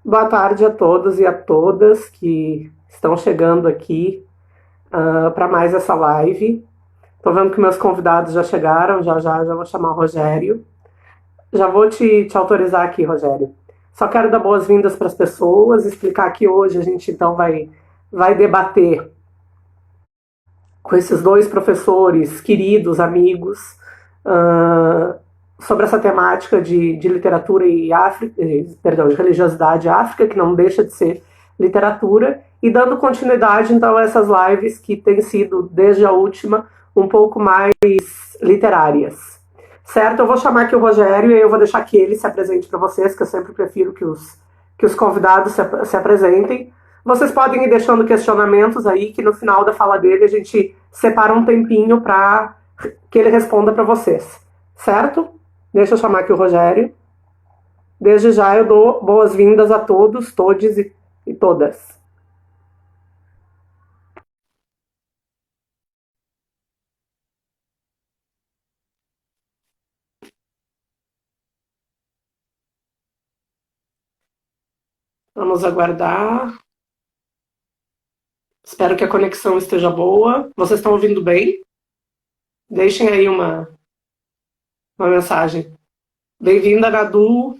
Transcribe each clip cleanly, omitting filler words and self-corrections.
Boa tarde a todos e a todas que estão chegando aqui para mais essa live. Estou vendo que meus convidados já chegaram, já vou chamar o Rogério. Já vou te autorizar aqui, Rogério. Só quero dar boas-vindas para as pessoas, explicar que hoje a gente então vai debater com esses dois professores queridos, amigos, ah, sobre essa temática de literatura e África, perdão, de religiosidade e África, que não deixa de ser literatura, e dando continuidade então a essas lives que têm sido, desde a última, um pouco mais literárias. Certo? Eu vou chamar aqui o Rogério e eu vou deixar que ele se apresente para vocês, que eu sempre prefiro que os convidados se apresentem. Vocês podem ir deixando questionamentos aí, que no final da fala dele a gente separa um tempinho para que ele responda para vocês. Certo? Deixa eu chamar aqui o Rogério. Desde já eu dou boas-vindas a todos, todes e todas. Vamos aguardar. Espero que a conexão esteja boa. Vocês estão ouvindo bem? Deixem aí uma mensagem. Bem-vinda, Gadu.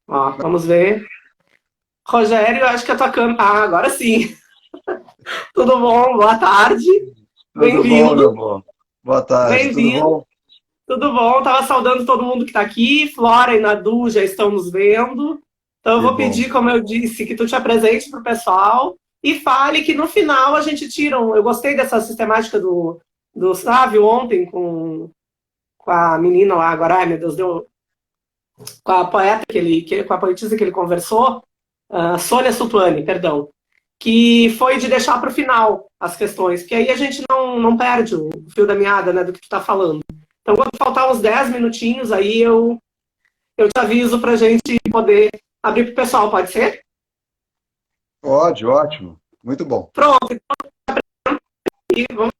Ó, vamos ver. Rogério, acho que a tua câmera. Ah, agora sim. Tudo bom? Boa tarde. Tudo bom, meu Bem-vindo. bom? Boa tarde, tudo Bem-vindo. bom? Tudo bom? Tava saudando todo mundo que está aqui. Flora e Nadu já estão nos vendo. Então eu Que vou bom. pedir, como eu disse, que tu te apresente para o pessoal e fale que no final a gente tira um. Eu gostei dessa sistemática do Sávio ontem com a menina lá, agora, ai meu Deus, deu, com a poeta com a poetisa que ele conversou, Sônia Suplani, perdão, que foi de deixar para o final as questões, porque aí a gente não perde o fio da meada, né, do que tu está falando. Então, quando faltar uns 10 minutinhos, aí eu te aviso para a gente poder abrir para o pessoal, pode ser? Pode, ótimo. Muito bom. Pronto, e vamos.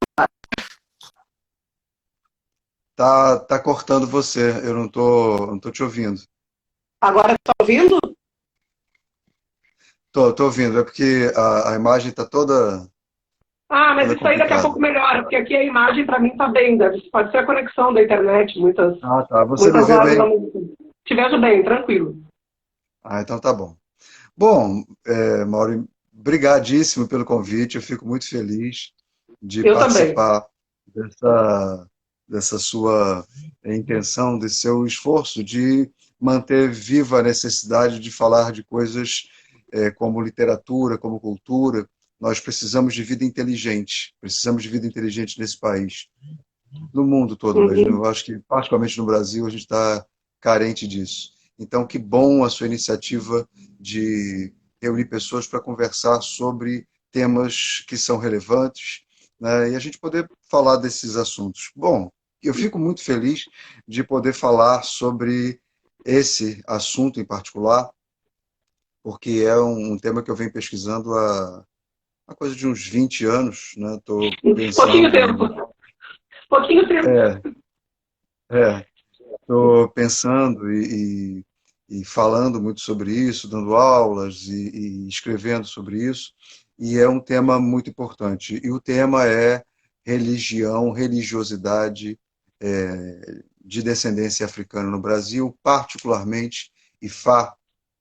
Tá cortando você, eu não tô te ouvindo. Agora está ouvindo? Tô ouvindo, é porque a imagem tá Ah, mas toda isso aí daqui a complicada. pouco melhora, porque aqui a imagem para mim está bem, pode ser a conexão da internet, Ah, tá. Você me muitas vê horas da bem? música. Te vejo bem, tranquilo. Ah, então tá bom. Bom, Mauro, brigadíssimo pelo convite, eu fico muito feliz de Eu também. participar dessa sua intenção, desse seu esforço de manter viva a necessidade de falar de coisas como literatura, como cultura. Nós precisamos de vida inteligente nesse país, no mundo todo, mas Uhum. eu acho que particularmente no Brasil a gente está carente disso. Então, que bom a sua iniciativa de reunir pessoas para conversar sobre temas que são relevantes, né, e a gente poder falar desses assuntos. Bom, eu fico muito feliz de poder falar sobre esse assunto em particular, porque é um tema que eu venho pesquisando há coisa de uns 20 anos, né? Estou Pouquinho pensando tempo. Pouquinho tempo. é, estou pensando e falando muito sobre isso, dando aulas e escrevendo sobre isso, e é um tema muito importante. E o tema é religião, religiosidade de descendência africana no Brasil, particularmente Ifá,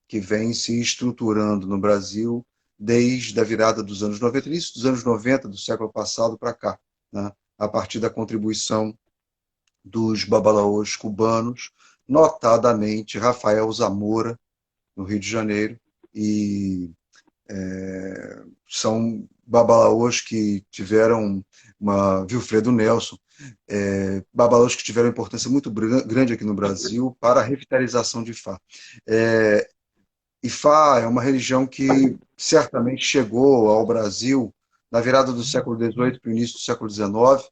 que vem se estruturando no Brasil desde a virada dos anos 90, início dos anos 90 do século passado para cá, né? A partir da contribuição dos babalaôs cubanos, notadamente Rafael Zamora, no Rio de Janeiro, e são babalaôs que tiveram Wilfredo Nelson, babalaôs que tiveram importância muito grande aqui no Brasil para a revitalização de Ifá. Ifá é uma religião que certamente chegou ao Brasil na virada do século XVIII para o início do século XIX,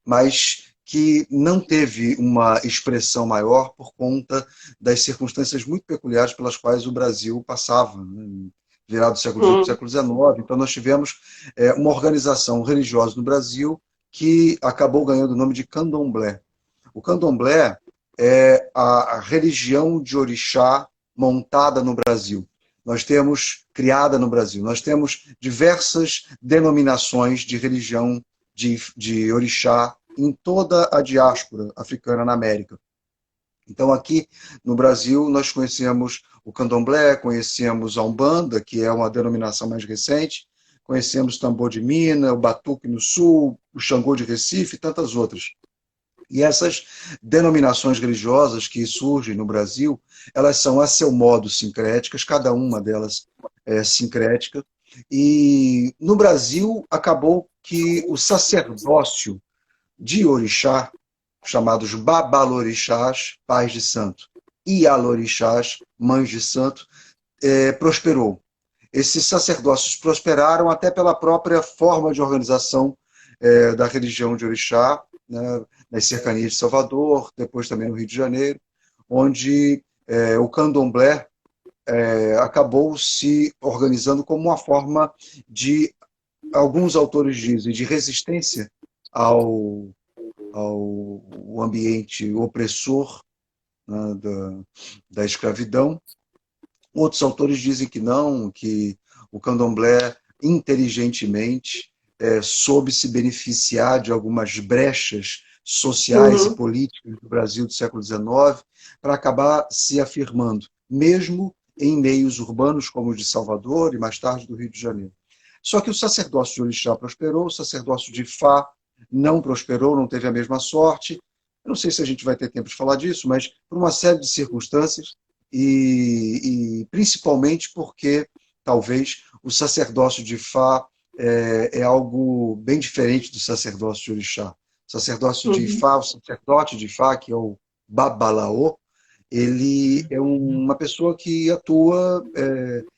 mas que não teve uma expressão maior por conta das circunstâncias muito peculiares pelas quais o Brasil passava, né? Virado do século XVIII para o Hum. século XIX. Então, nós tivemos uma organização religiosa no Brasil que acabou ganhando o nome de candomblé. O candomblé é a religião de orixá montada no Brasil. Nós temos, criada no Brasil, nós temos diversas denominações de religião de orixá em toda a diáspora africana na América. Então, aqui no Brasil, nós conhecemos o candomblé, conhecemos a Umbanda, que é uma denominação mais recente, conhecemos o tambor de Minas, o batuque no Sul, o Xangô de Recife e tantas outras. E essas denominações religiosas que surgem no Brasil, elas são a seu modo sincréticas, cada uma delas é sincrética. E no Brasil acabou que o sacerdócio de orixá, chamados babalorixás, pais de santo, e alorixás, mães de santo, prosperou. Esses sacerdócios prosperaram até pela própria forma de organização da religião de orixá, né, nas cercanias de Salvador, depois também no Rio de Janeiro, onde o candomblé acabou se organizando como uma forma de, alguns autores dizem, de resistência ao ambiente opressor, né, da escravidão. Outros autores dizem que não, que o candomblé inteligentemente soube se beneficiar de algumas brechas sociais e políticas do Brasil do século XIX para acabar se afirmando, mesmo em meios urbanos como o de Salvador e mais tarde do Rio de Janeiro. Só que o sacerdócio de orixá prosperou, o sacerdócio de Ifá não prosperou, não teve a mesma sorte. Eu não sei se a gente vai ter tempo de falar disso, mas por uma série de circunstâncias, e principalmente porque talvez o sacerdócio de Ifá é algo bem diferente do sacerdócio de orixá. O sacerdócio de Ifá, o sacerdote de Ifá, que é o babalaô, ele é uma pessoa que atua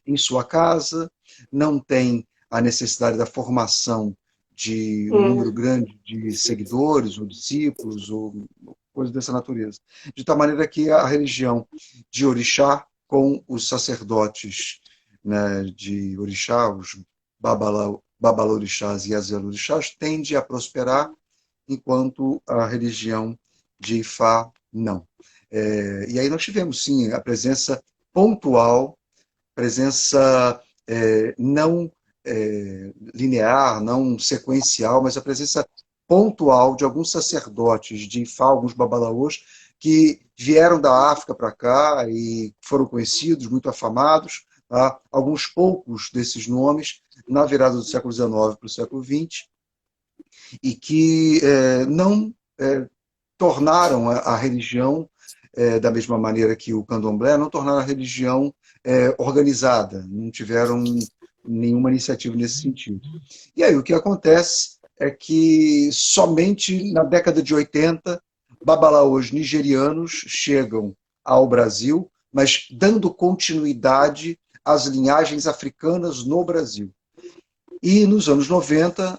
em sua casa, não tem a necessidade da formação de um número grande de seguidores ou discípulos ou coisas dessa natureza. De tal maneira que a religião de orixá com os sacerdotes, né, de orixá, os babalorixás e azelorixás, tende a prosperar, enquanto a religião de Ifá não. E aí nós tivemos, sim, a presença pontual, presença não linear, não sequencial, mas a presença pontual de alguns sacerdotes de Ifá, alguns babalaôs, que vieram da África para cá e foram conhecidos, muito afamados, tá? Alguns poucos desses nomes, na virada do século XIX para o século XX, e que não tornaram a religião, da mesma maneira que o candomblé, não tornaram a religião organizada, não tiveram nenhuma iniciativa nesse sentido. E aí o que acontece é que somente na década de 80, babalaôs nigerianos chegam ao Brasil, mas dando continuidade às linhagens africanas no Brasil. E nos anos 90,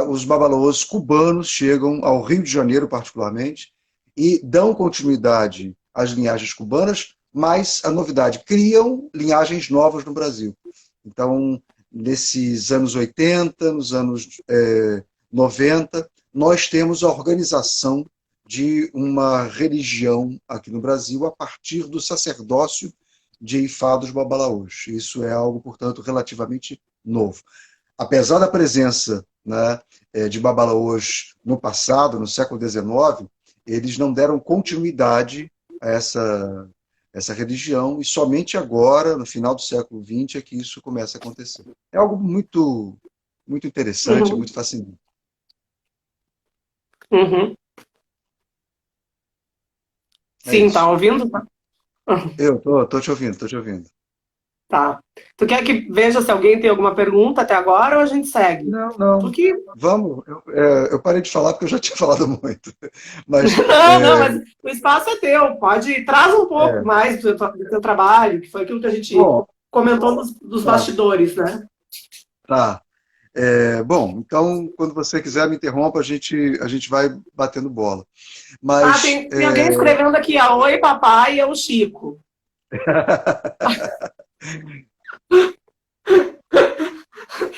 os babalaôs cubanos chegam ao Rio de Janeiro, particularmente, e dão continuidade às linhagens cubanas, mas a novidade, criam linhagens novas no Brasil. Então, nesses anos 80, nos anos 90, nós temos a organização de uma religião aqui no Brasil a partir do sacerdócio de Ifá dos babalaôs. Isso é algo, portanto, relativamente novo. Apesar da presença, né, de babalaôs no passado, no século XIX, eles não deram continuidade a essa religião, e somente agora, no final do século XX, é que isso começa a acontecer. É algo muito, muito interessante, muito fascinante. Sim, tá ouvindo? Eu tô te ouvindo, tô te ouvindo. Tá. Tu quer que veja se alguém tem alguma pergunta até agora ou a gente segue? Não. Vamos. Eu parei de falar porque eu já tinha falado muito. Mas, não, mas o espaço é teu. Pode, traz um pouco mais do teu trabalho, que foi aquilo que a gente comentou dos bastidores, né? Tá. Bom, então, quando você quiser, me interrompa, a gente vai batendo bola. Mas, tem alguém escrevendo aqui, oi, papai, é o Chico.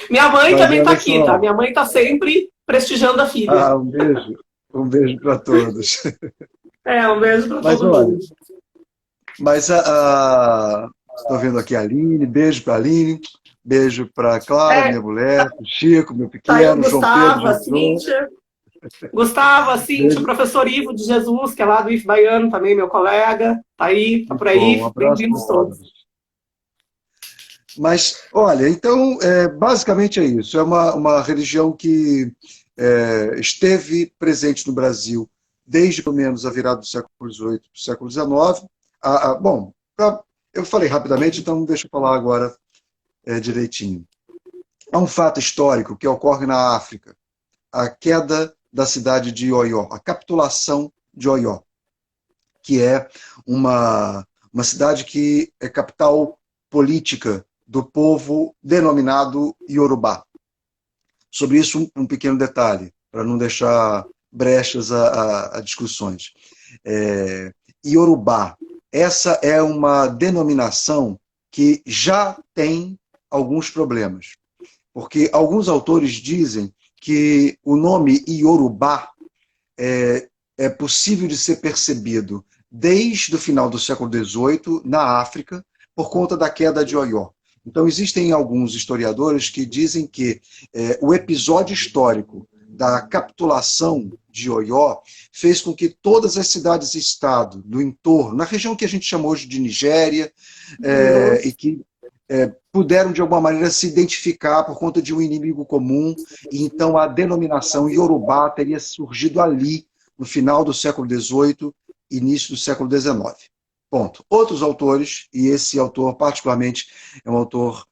Minha mãe também está aqui, tá? Minha mãe está sempre prestigiando a filha. Um beijo para todos. Um beijo para Mas todo olha, mundo. mas estou vendo aqui a Aline, beijo para a Aline, beijo para Clara, É, minha mulher, pro Chico, meu tá aí o pequeno, João Pedro Gustavo, já a entrou. Cíntia. Gustavo, a Cíntia, o Beijo, professor Ivo de Jesus, que é lá do IF Baiano também, meu colega. Tá aí, tá muito por bom, um aí. abraço para Bem-vindos todos. todos. Mas, olha, então, basicamente é isso. É uma religião que esteve presente no Brasil desde, pelo menos, a virada do século XVIII para o século XIX. Bom, eu falei rapidamente, então deixa eu falar agora direitinho. Há um fato histórico que ocorre na África, a queda da cidade de Oió, a capitulação de Oió, que é uma cidade que é capital política do povo denominado Yorubá. Sobre isso, um pequeno detalhe, para não deixar brechas a discussões. Yorubá, essa é uma denominação que já tem alguns problemas, porque alguns autores dizem que o nome Yorubá é possível de ser percebido desde o final do século XVIII na África, por conta da queda de Oió. Então, existem alguns historiadores que dizem que o episódio histórico da capitulação de Oió fez com que todas as cidades-estado do entorno, na região que a gente chama hoje de Nigéria, Uhum. e que puderam, de alguma maneira, se identificar por conta de um inimigo comum, e então a denominação Yorubá teria surgido ali, no final do século XVIII, início do século XIX. Ponto. Outros autores, e esse autor particularmente é um autor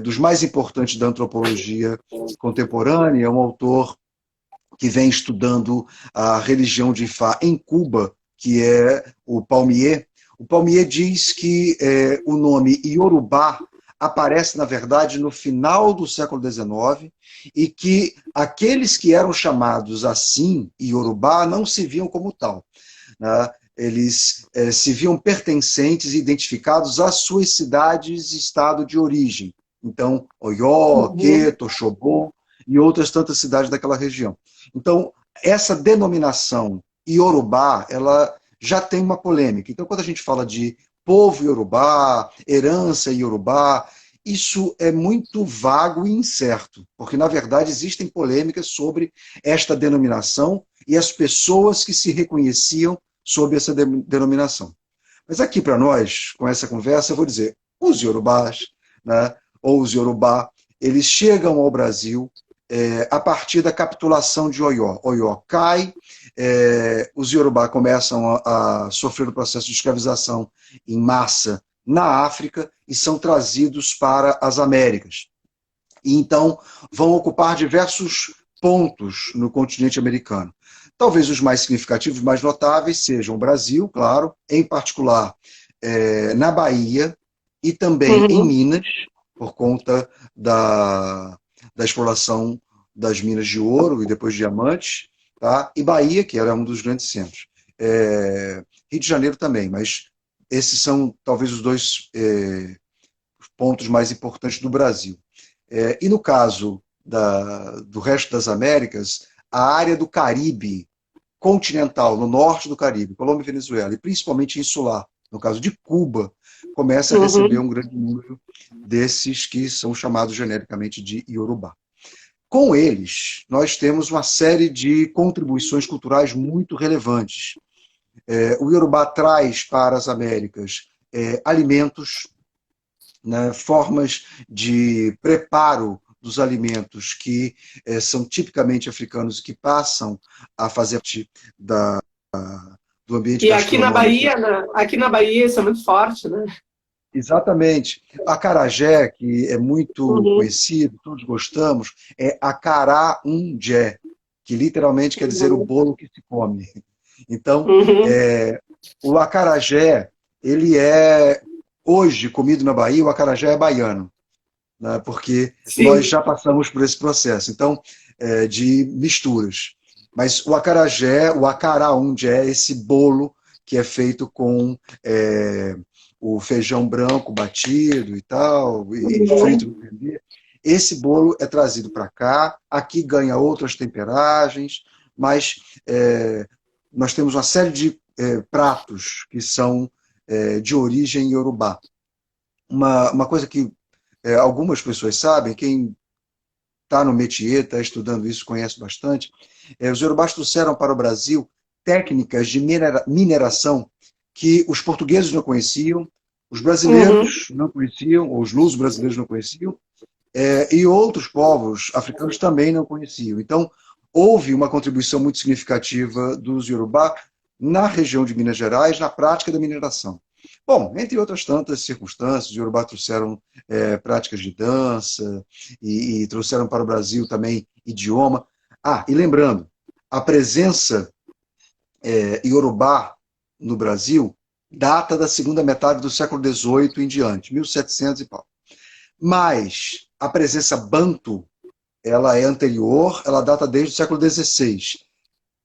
dos mais importantes da antropologia contemporânea, é um autor que vem estudando a religião de Ifá em Cuba, que é o Palmier. O Palmier diz que o nome Yorubá aparece, na verdade, no final do século XIX e que aqueles que eram chamados assim, Yorubá, não se viam como tal, né? Eles se viam pertencentes e identificados às suas cidades e estado de origem. Então, Oió, Uhum. Queto, Xobô e outras tantas cidades daquela região. Então, essa denominação Iorubá, ela já tem uma polêmica. Então, quando a gente fala de povo Iorubá, herança Iorubá, isso é muito vago e incerto, porque, na verdade, existem polêmicas sobre esta denominação e as pessoas que se reconheciam sob essa denominação. Mas aqui para nós, com essa conversa, eu vou dizer, os Yorubás, né, ou os Yorubá, eles chegam ao Brasil a partir da capitulação de Oió. Oió cai, os Yorubá começam a sofrer o processo de escravização em massa na África e são trazidos para as Américas. E então vão ocupar diversos pontos no continente americano. Talvez os mais significativos, mais notáveis, sejam o Brasil, claro, em particular na Bahia e também em Uhum. Minas, por conta da exploração das minas de ouro e depois de diamantes, tá? E Bahia, que era um dos grandes centros. Rio de Janeiro também, mas esses são talvez os dois pontos mais importantes do Brasil. E no caso do resto das Américas, a área do Caribe continental, no norte do Caribe, Colômbia e Venezuela, e principalmente insular, no caso de Cuba, começa a receber Uhum. um grande número desses que são chamados genericamente de Iorubá. Com eles, nós temos uma série de contribuições culturais muito relevantes. O Iorubá traz para as Américas alimentos, né, formas de preparo dos alimentos que são tipicamente africanos, que passam a fazer parte do ambiente E aqui na gastronômico. Bahia, aqui na Bahia isso é muito forte, né? Exatamente. Acarajé, que é muito Uhum. conhecido, todos gostamos, é acará um jé, que literalmente quer dizer o Uhum. bolo que se come. Então, Uhum. o acarajé, ele é hoje comido na Bahia, o acarajé é baiano, né, porque nós Sim. já passamos por esse processo, então, de misturas. Mas o acarajé, o acaraúnde é esse bolo que é feito com o feijão branco batido e tal, e frito Uhum. no dendê. Esse bolo é trazido para cá, aqui ganha outras temperagens, mas nós temos uma série de pratos que são de origem iorubá. Uma coisa que algumas pessoas sabem, quem está no métier, está estudando isso, conhece bastante, os iorubás trouxeram para o Brasil técnicas de mineração que os portugueses não conheciam, os Uhum. brasileiros não conheciam, ou os lusos brasileiros não conheciam, e outros povos africanos também não conheciam. Então, houve uma contribuição muito significativa dos Yorubá na região de Minas Gerais, na prática da mineração. Bom, entre outras tantas circunstâncias, os Yorubá trouxeram práticas de dança e trouxeram para o Brasil também idioma. Ah, e lembrando, a presença Yorubá no Brasil data da segunda metade do século XVIII em diante, 1700 e pau. Mas a presença Banto, ela é anterior, ela data desde o século XVI.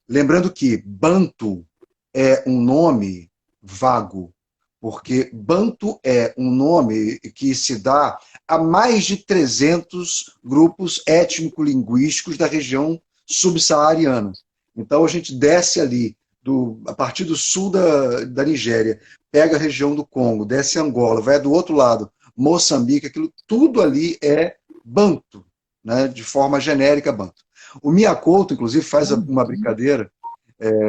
Lembrando que Banto é um nome vago, porque Banto é um nome que se dá a mais de 300 grupos étnico-linguísticos da região subsaariana. Então a gente desce ali, a partir do sul da Nigéria, pega a região do Congo, desce Angola, vai do outro lado, Moçambique, aquilo tudo ali é Banto, né, de forma genérica Banto. O Miyakoto, inclusive, faz uma brincadeira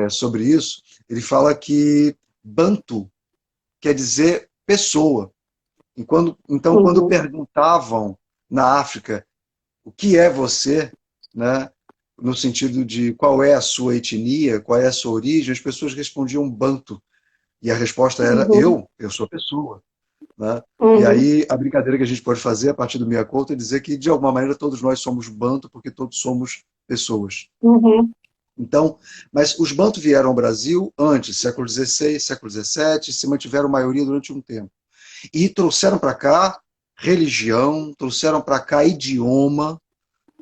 sobre isso. Ele fala que Bantu quer dizer pessoa. Então, quando Uhum. perguntavam na África o que é você, né, no sentido de qual é a sua etnia, qual é a sua origem, as pessoas respondiam Bantu. E a resposta era Uhum. eu sou pessoa. Né? E Uhum. aí a brincadeira que a gente pode fazer a partir do Miyakoto é dizer que, de alguma maneira, todos nós somos Bantu porque todos somos pessoas. Uhum. Então, mas os Bantu vieram ao Brasil antes, século XVI, século XVII, se mantiveram maioria durante um tempo. E trouxeram para cá religião, trouxeram para cá idioma.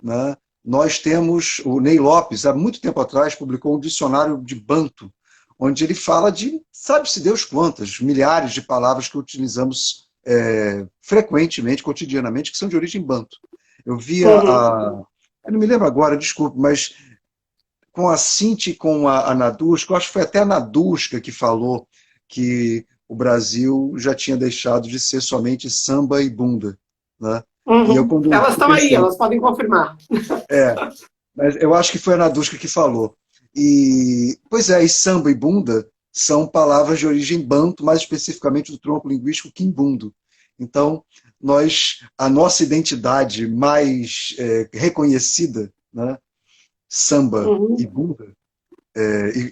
Né? Nós temos, o Ney Lopes, há muito tempo atrás, publicou um dicionário de Banto, onde ele fala de, sabe-se Deus quantas, milhares de palavras que utilizamos frequentemente, cotidianamente, que são de origem Banto. Eu via Uhum. eu não me lembro agora, desculpe, mas com a Cinti e com a Nadusca, eu acho que foi até a Nadusca que falou que o Brasil já tinha deixado de ser somente samba e bunda. Né? E eu, Uhum. quando Elas estão aí, pensei, elas podem confirmar. é, mas eu acho que foi a Nadusca que falou. E, pois é, e samba e bunda são palavras de origem banto, mais especificamente do tronco linguístico quimbundo. Então, a nossa identidade mais reconhecida, né, samba e Uhum. bunda,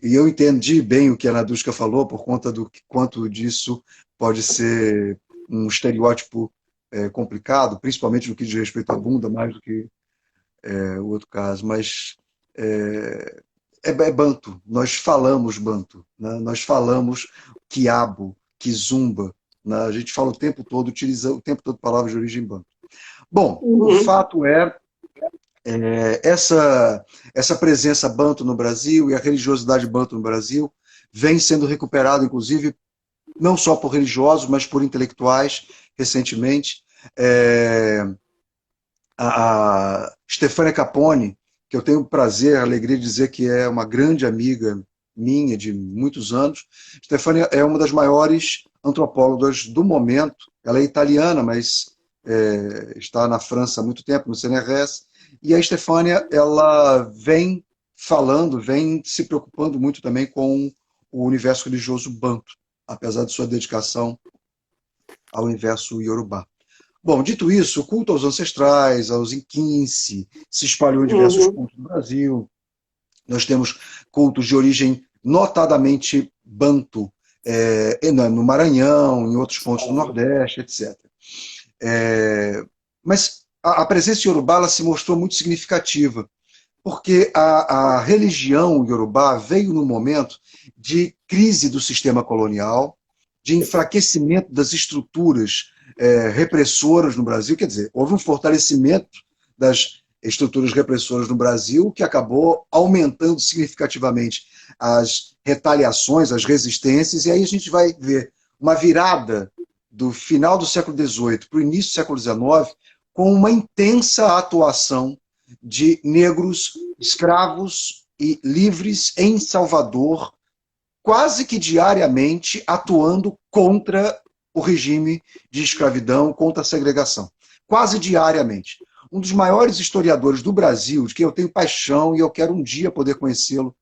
e eu entendi bem o que a Nadushka falou, por conta do quanto disso pode ser um estereótipo complicado, principalmente no que diz respeito à bunda, mais do que o outro caso. Mas é banto, nós falamos banto, né? Nós falamos quiabo, kizumba, né? A gente fala o tempo todo, utiliza o tempo todo palavras de origem banto. Bom, o Uhum. fato essa presença banto no Brasil e a religiosidade banto no Brasil vem sendo recuperada, inclusive, não só por religiosos, mas por intelectuais, recentemente. É, a Stefania Capone, que eu tenho o prazer, a alegria de dizer que é uma grande amiga minha de muitos anos. Stefania é uma das maiores antropólogas do momento. Ela é italiana, mas está na França há muito tempo, no CNRS. E a Stefania, ela vem falando, vem se preocupando muito também com o universo religioso banto, apesar de sua dedicação ao universo iorubá. Bom, dito isso, o culto aos ancestrais, aos Inquinci, se espalhou em diversos Uhum. pontos do Brasil. Nós temos cultos de origem notadamente banto, no Maranhão, em outros pontos do Nordeste, etc. Mas a presença iorubá ela se mostrou muito significativa, porque a religião iorubá veio num momento de crise do sistema colonial, de enfraquecimento das estruturas repressoras no Brasil. Quer dizer, houve um fortalecimento das estruturas repressoras no Brasil, que acabou aumentando significativamente as retaliações, as resistências, e aí a gente vai ver uma virada do final do século XVIII para o início do século XIX, com uma intensa atuação de negros escravos e livres em Salvador, quase que diariamente atuando contra o regime de escravidão, contra a segregação. Quase diariamente. Um dos maiores historiadores do Brasil, de quem eu tenho paixão e eu quero um dia poder conhecê-lo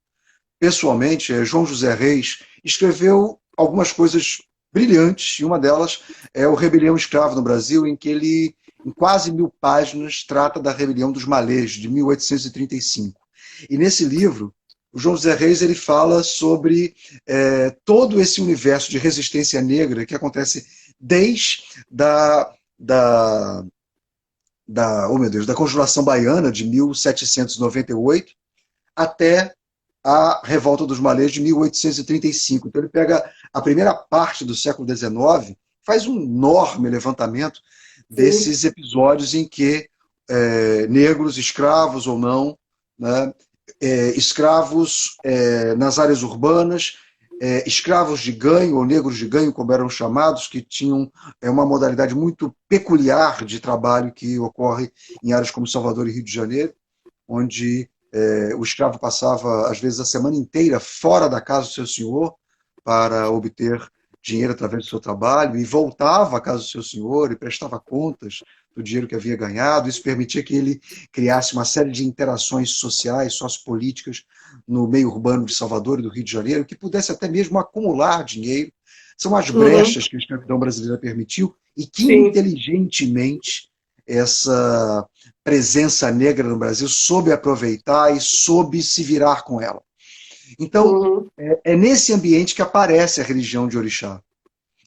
pessoalmente, é João José Reis, escreveu algumas coisas brilhantes, e uma delas é o Rebelião Escravo no Brasil, em que ele, em quase 1000 páginas, trata da Rebelião dos Malês, de 1835. E nesse livro, o João José Reis ele fala sobre todo esse universo de resistência negra que acontece desde oh meu Deus, da Conjuração Baiana, de 1798, até a Revolta dos Malês, de 1835. Então ele pega a primeira parte do século XIX, faz um enorme levantamento desses episódios em que negros, escravos ou não, né, escravos nas áreas urbanas, escravos de ganho, ou negros de ganho, como eram chamados, que tinham uma modalidade muito peculiar de trabalho que ocorre em áreas como Salvador e Rio de Janeiro, onde o escravo passava, às vezes, a semana inteira fora da casa do seu senhor para obter dinheiro através do seu trabalho e voltava à casa do seu senhor e prestava contas do dinheiro que havia ganhado. Isso permitia que ele criasse uma série de interações sociais, sociopolíticas no meio urbano de Salvador e do Rio de Janeiro, que pudesse até mesmo acumular dinheiro. São as brechas que a escravidão brasileira permitiu e que inteligentemente essa presença negra no Brasil soube aproveitar e soube se virar com ela. Então, é nesse ambiente que aparece a religião de Orixá.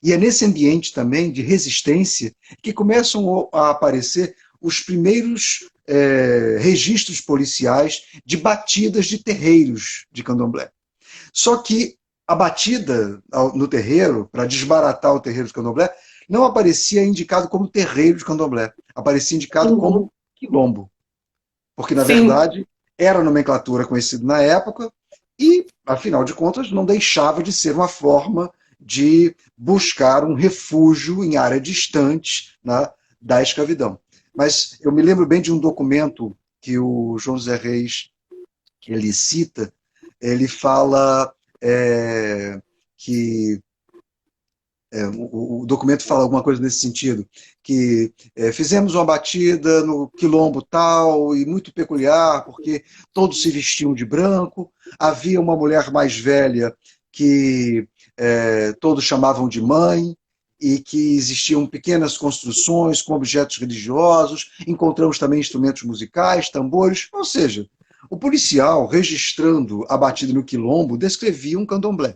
E é nesse ambiente também de resistência que começam a aparecer os primeiros registros policiais de batidas de terreiros de candomblé. Só que a batida no terreiro, para desbaratar o terreiro de candomblé, não aparecia indicado como terreiro de candomblé, aparecia indicado como quilombo. Porque, na verdade, era a nomenclatura conhecida na época e, afinal de contas, não deixava de ser uma forma de buscar um refúgio em área distante, né, da escravidão. Mas eu me lembro bem de um documento que o João José Reis ele cita, ele fala que o documento fala alguma coisa nesse sentido, que fizemos uma batida no quilombo tal, e muito peculiar, porque todos se vestiam de branco, havia uma mulher mais velha que todos chamavam de mãe, e que existiam pequenas construções com objetos religiosos, encontramos também instrumentos musicais, tambores, ou seja, o policial, registrando a batida no quilombo, descrevia um candomblé.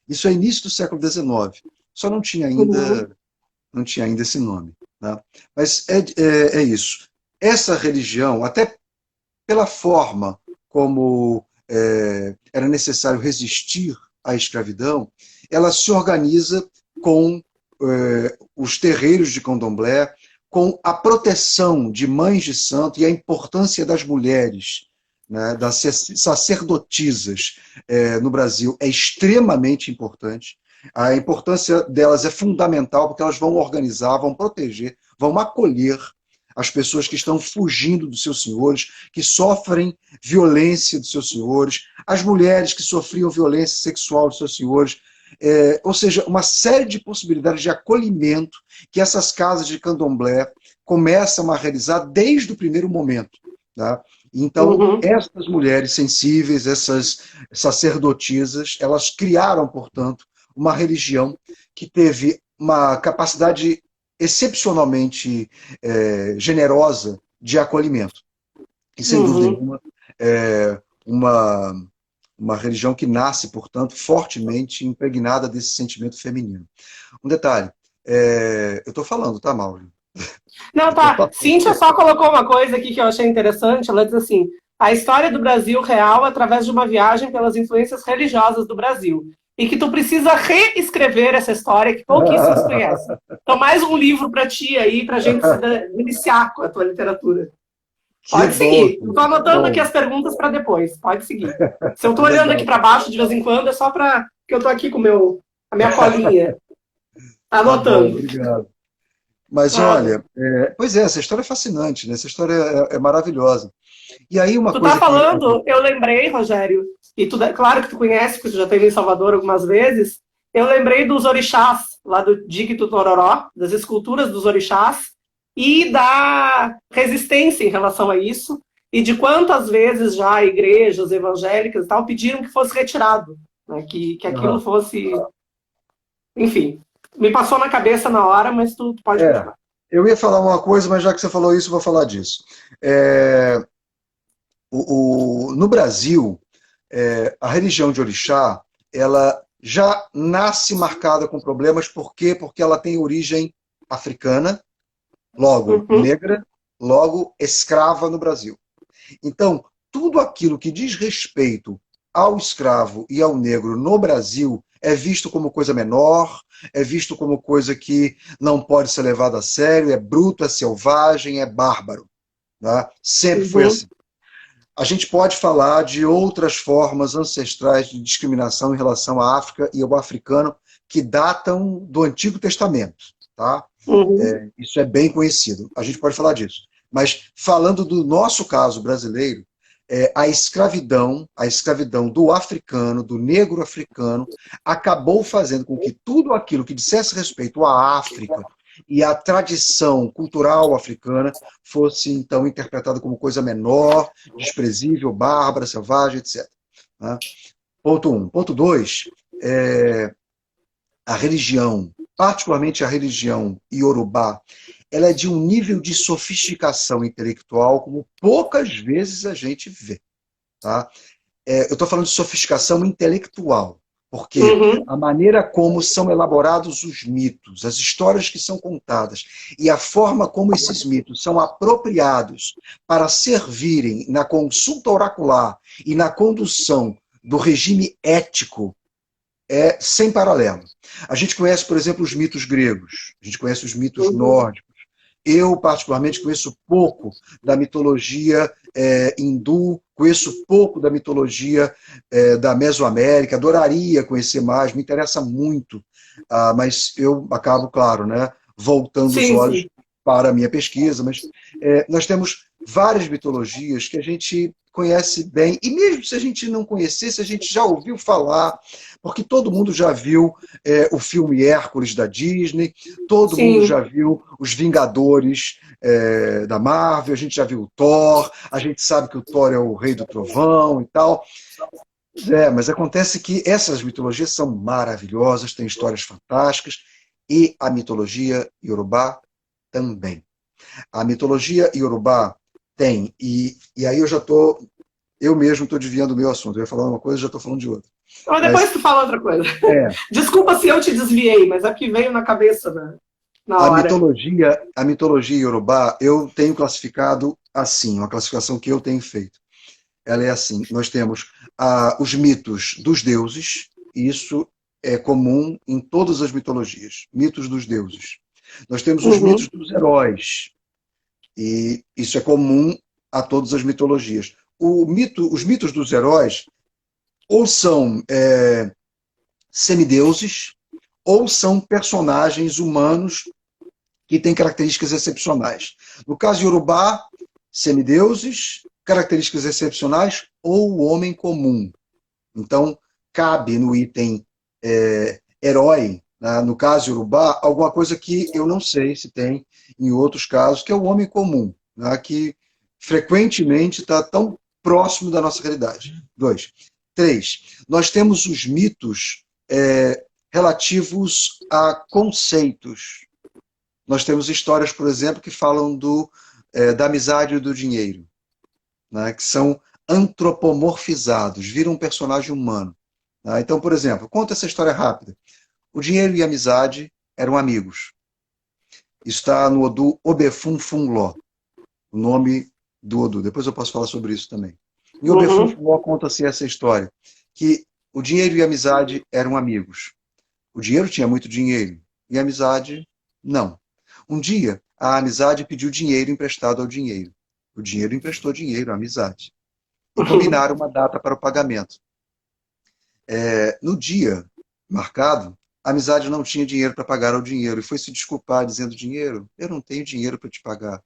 Isso é início do século XIX. Só não tinha ainda esse nome. Né? Mas é isso. Essa religião, até pela forma como era necessário resistir à escravidão, ela se organiza com os terreiros de candomblé, com a proteção de mães de santo e a importância das mulheres, né, das sacerdotisas no Brasil é extremamente importante. A importância delas é fundamental porque elas vão organizar, vão proteger, vão acolher as pessoas que estão fugindo dos seus senhores, que sofrem violência dos seus senhores, as mulheres que sofriam violência sexual dos seus senhores, ou seja, uma série de possibilidades de acolhimento que essas casas de candomblé começam a realizar desde o primeiro momento. Tá? Então, essas mulheres sensíveis, essas sacerdotisas, elas criaram, portanto, uma religião que teve uma capacidade excepcionalmente generosa de acolhimento. E, sem dúvida nenhuma, uma religião que nasce, portanto, fortemente impregnada desse sentimento feminino. Um detalhe, eu estou falando, tá, Mauro? Não, tá. Cíntia só colocou uma coisa aqui que eu achei interessante. Ela diz assim: a história do Brasil real através de uma viagem pelas influências religiosas do Brasil. E que tu precisa reescrever essa história que pouquíssimos conhecem. Então, mais um livro para ti aí, para a gente se iniciar com a tua literatura. Pode seguir. Eu estou anotando aqui as perguntas para depois. Pode seguir. Se eu estou olhando aqui para baixo de vez em quando, é só para que eu estou aqui com a minha colinha. Anotando. Tá bom, obrigado. Mas olha, pois essa história é fascinante, né? Essa história é maravilhosa. E aí uma Tu tá coisa que... falando, eu lembrei, Rogério, e tu, claro que tu conhece, porque tu já esteve em Salvador algumas vezes, eu lembrei dos orixás, lá do Dique do Tororó, das esculturas dos orixás, e da resistência em relação a isso, e de quantas vezes já igrejas evangélicas e tal pediram que fosse retirado, né, que aquilo Aham. fosse... Enfim, me passou na cabeça na hora, mas tu pode É, continuar. eu ia falar uma coisa, mas já que você falou isso, eu vou falar disso. É, no Brasil, a religião de orixá, ela já nasce marcada com problemas, por quê? Porque ela tem origem africana, logo Uhum, negra, logo escrava no Brasil. Então, tudo aquilo que diz respeito ao escravo e ao negro no Brasil é visto como coisa menor, é visto como coisa que não pode ser levada a sério, é bruto, é selvagem, é bárbaro. Né? Sempre foi uhum, assim. A gente pode falar de outras formas ancestrais de discriminação em relação à África e ao africano que datam do Antigo Testamento. Tá? uhum. Isso é bem conhecido. A gente pode falar disso. Mas falando do nosso caso brasileiro, a escravidão do africano, do negro africano, acabou fazendo com que tudo aquilo que dissesse respeito à África e à tradição cultural africana fosse então interpretado como coisa menor, desprezível, bárbara, selvagem, etc. Né? Ponto um. Ponto dois, a religião, particularmente a religião iorubá, ela é de um nível de sofisticação intelectual como poucas vezes a gente vê. Tá? Eu estou falando de sofisticação intelectual, porque Uhum. a maneira como são elaborados os mitos, as histórias que são contadas e a forma como esses mitos são apropriados para servirem na consulta oracular e na condução do regime ético é sem paralelo. A gente conhece, por exemplo, os mitos gregos, a gente conhece os mitos Uhum. nórdicos. Eu, particularmente, conheço pouco da mitologia hindu, conheço pouco da mitologia da Mesoamérica, adoraria conhecer mais, me interessa muito, mas eu acabo, claro, né, voltando os Sim, olhos sim. para a minha pesquisa, mas nós temos várias mitologias que a gente conhece bem, e mesmo se a gente não conhecesse, a gente já ouviu falar, porque todo mundo já viu o filme Hércules da Disney, todo mundo já Sim. viu os Vingadores da Marvel, a gente já viu o Thor, a gente sabe que o Thor é o rei do trovão e tal. Mas acontece que essas mitologias são maravilhosas, têm histórias fantásticas, e a mitologia iorubá também. A mitologia iorubá tem, e aí eu mesmo estou desviando o meu assunto, eu ia falar uma coisa e já estou falando de outra. Mas depois Mas, tu fala outra coisa. é, Desculpa se eu te desviei, mas é que veio na cabeça na hora. a mitologia iorubá eu tenho classificado assim, uma classificação que eu tenho feito. Ela é assim: nós temos os mitos dos deuses, e isso é comum em todas as mitologias, mitos dos deuses. Nós temos os mitos Uhum. dos heróis, e isso é comum a todas as mitologias. Os mitos dos heróis ou são semideuses, ou são personagens humanos que têm características excepcionais. No caso de Yorubá, semideuses, características excepcionais, ou o homem comum. Então, cabe no item herói, né, no caso de Urubá, alguma coisa que eu não sei se tem em outros casos, que é o homem comum, né, que frequentemente está tão próximo da nossa realidade. Dois. Três, nós temos os mitos relativos a conceitos. Nós temos histórias, por exemplo, que falam da amizade e do dinheiro, né, que são antropomorfizados, viram um personagem humano. Né? Então, por exemplo, conta essa história rápida. O dinheiro e a amizade eram amigos. Está no Odu Obefunfunló, o nome do Odu. Depois eu posso falar sobre isso também. Em Uhum. Obefunfunló conta-se essa história, que o dinheiro e a amizade eram amigos. O dinheiro tinha muito dinheiro e a amizade não. Um dia, a amizade pediu dinheiro emprestado ao dinheiro. O dinheiro emprestou dinheiro à amizade. E Uhum. combinaram uma data para o pagamento. No dia marcado, a amizade não tinha dinheiro para pagar ao dinheiro e foi se desculpar, dizendo: dinheiro, eu não tenho dinheiro para te pagar.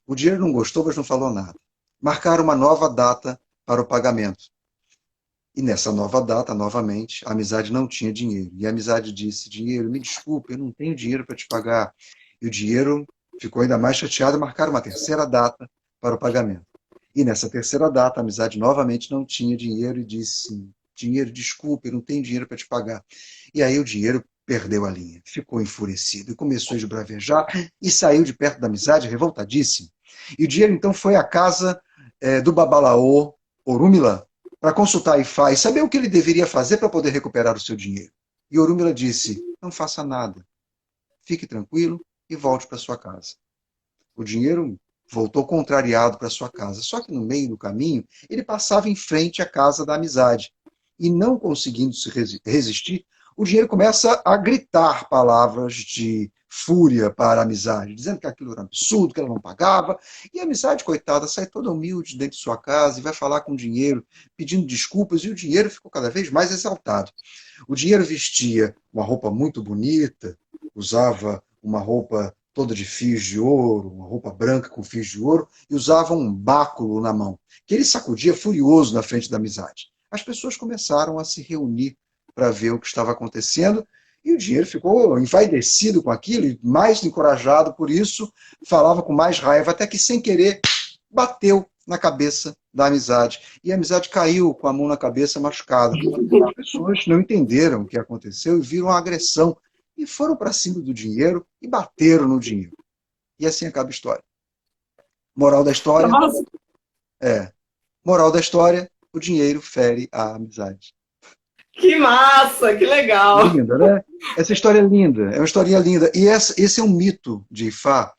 O dinheiro não gostou, mas não falou nada. marcaram uma nova data para o pagamento. E nessa nova data, novamente, a amizade não tinha dinheiro. E a amizade disse: dinheiro, me desculpe, eu não tenho dinheiro para te pagar. E o dinheiro ficou ainda mais chateado e marcaram uma terceira data para o pagamento. E nessa terceira data, a amizade novamente não tinha dinheiro e disse: dinheiro, desculpe, eu não tenho dinheiro para te pagar. E aí o dinheiro perdeu a linha, ficou enfurecido e começou a esbravejar e saiu de perto da amizade revoltadíssimo. E o dinheiro então foi à casa do Babalaô, Orúmila, para consultar Ifá e saber o que ele deveria fazer para poder recuperar o seu dinheiro. E Orúmila disse: não faça nada, fique tranquilo e volte para sua casa. O dinheiro voltou contrariado para sua casa, só que no meio do caminho ele passava em frente à casa da amizade e, não conseguindo se resistir, o dinheiro começa a gritar palavras de fúria para a amizade, dizendo que aquilo era um absurdo, que ela não pagava. E a amizade, coitada, sai toda humilde dentro de sua casa e vai falar com o dinheiro, pedindo desculpas, e o dinheiro ficou cada vez mais exaltado. O dinheiro vestia uma roupa muito bonita, usava uma roupa toda de fios de ouro, uma roupa branca com fios de ouro, e usava um báculo na mão, que ele sacudia furioso na frente da amizade. As pessoas começaram a se reunir para ver o que estava acontecendo, e o dinheiro ficou envaidecido com aquilo, e mais encorajado por isso, falava com mais raiva, até que, sem querer, bateu na cabeça da amizade. E a amizade caiu com a mão na cabeça machucada. As pessoas não entenderam o que aconteceu e viram a agressão. E foram para cima do dinheiro e bateram no dinheiro. E assim acaba a história. Moral da história Nossa, é: moral da história, o dinheiro fere a amizade. que massa, que legal. Linda, né? Essa história é linda, é uma historinha linda. E esse é um mito de Ifá,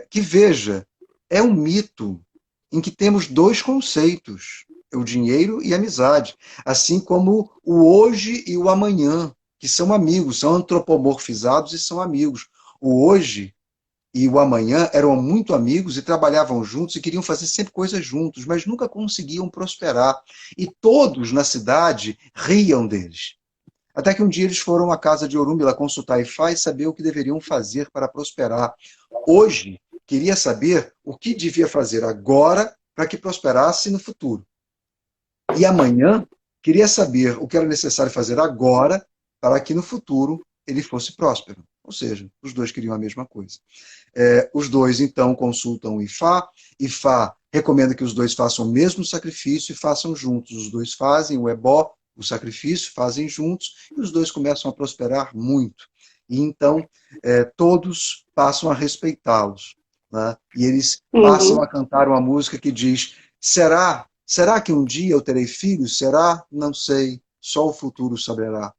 que, veja, é um mito em que temos dois conceitos, o dinheiro e a amizade, assim como o hoje e o amanhã, que são amigos, são antropomorfizados e são amigos. O hoje e o amanhã eram muito amigos e trabalhavam juntos e queriam fazer sempre coisas juntos, mas nunca conseguiam prosperar. E todos na cidade riam deles. Até que um dia eles foram à casa de Orúmila consultar Ifá e saber o que deveriam fazer para prosperar. Hoje, queria saber o que devia fazer agora para que prosperasse no futuro. E amanhã, queria saber o que era necessário fazer agora para que no futuro ele fosse próspero. Ou seja, os dois queriam a mesma coisa. Os dois, então, consultam o Ifá. Ifá recomenda que os dois façam o mesmo sacrifício e façam juntos. Os dois fazem o ebó, o sacrifício, fazem juntos, e os dois começam a prosperar muito. E então, todos passam a respeitá-los, né? E eles passam Uhum. a cantar uma música que diz: será que um dia eu terei filhos? Será? Não sei, só o futuro saberá.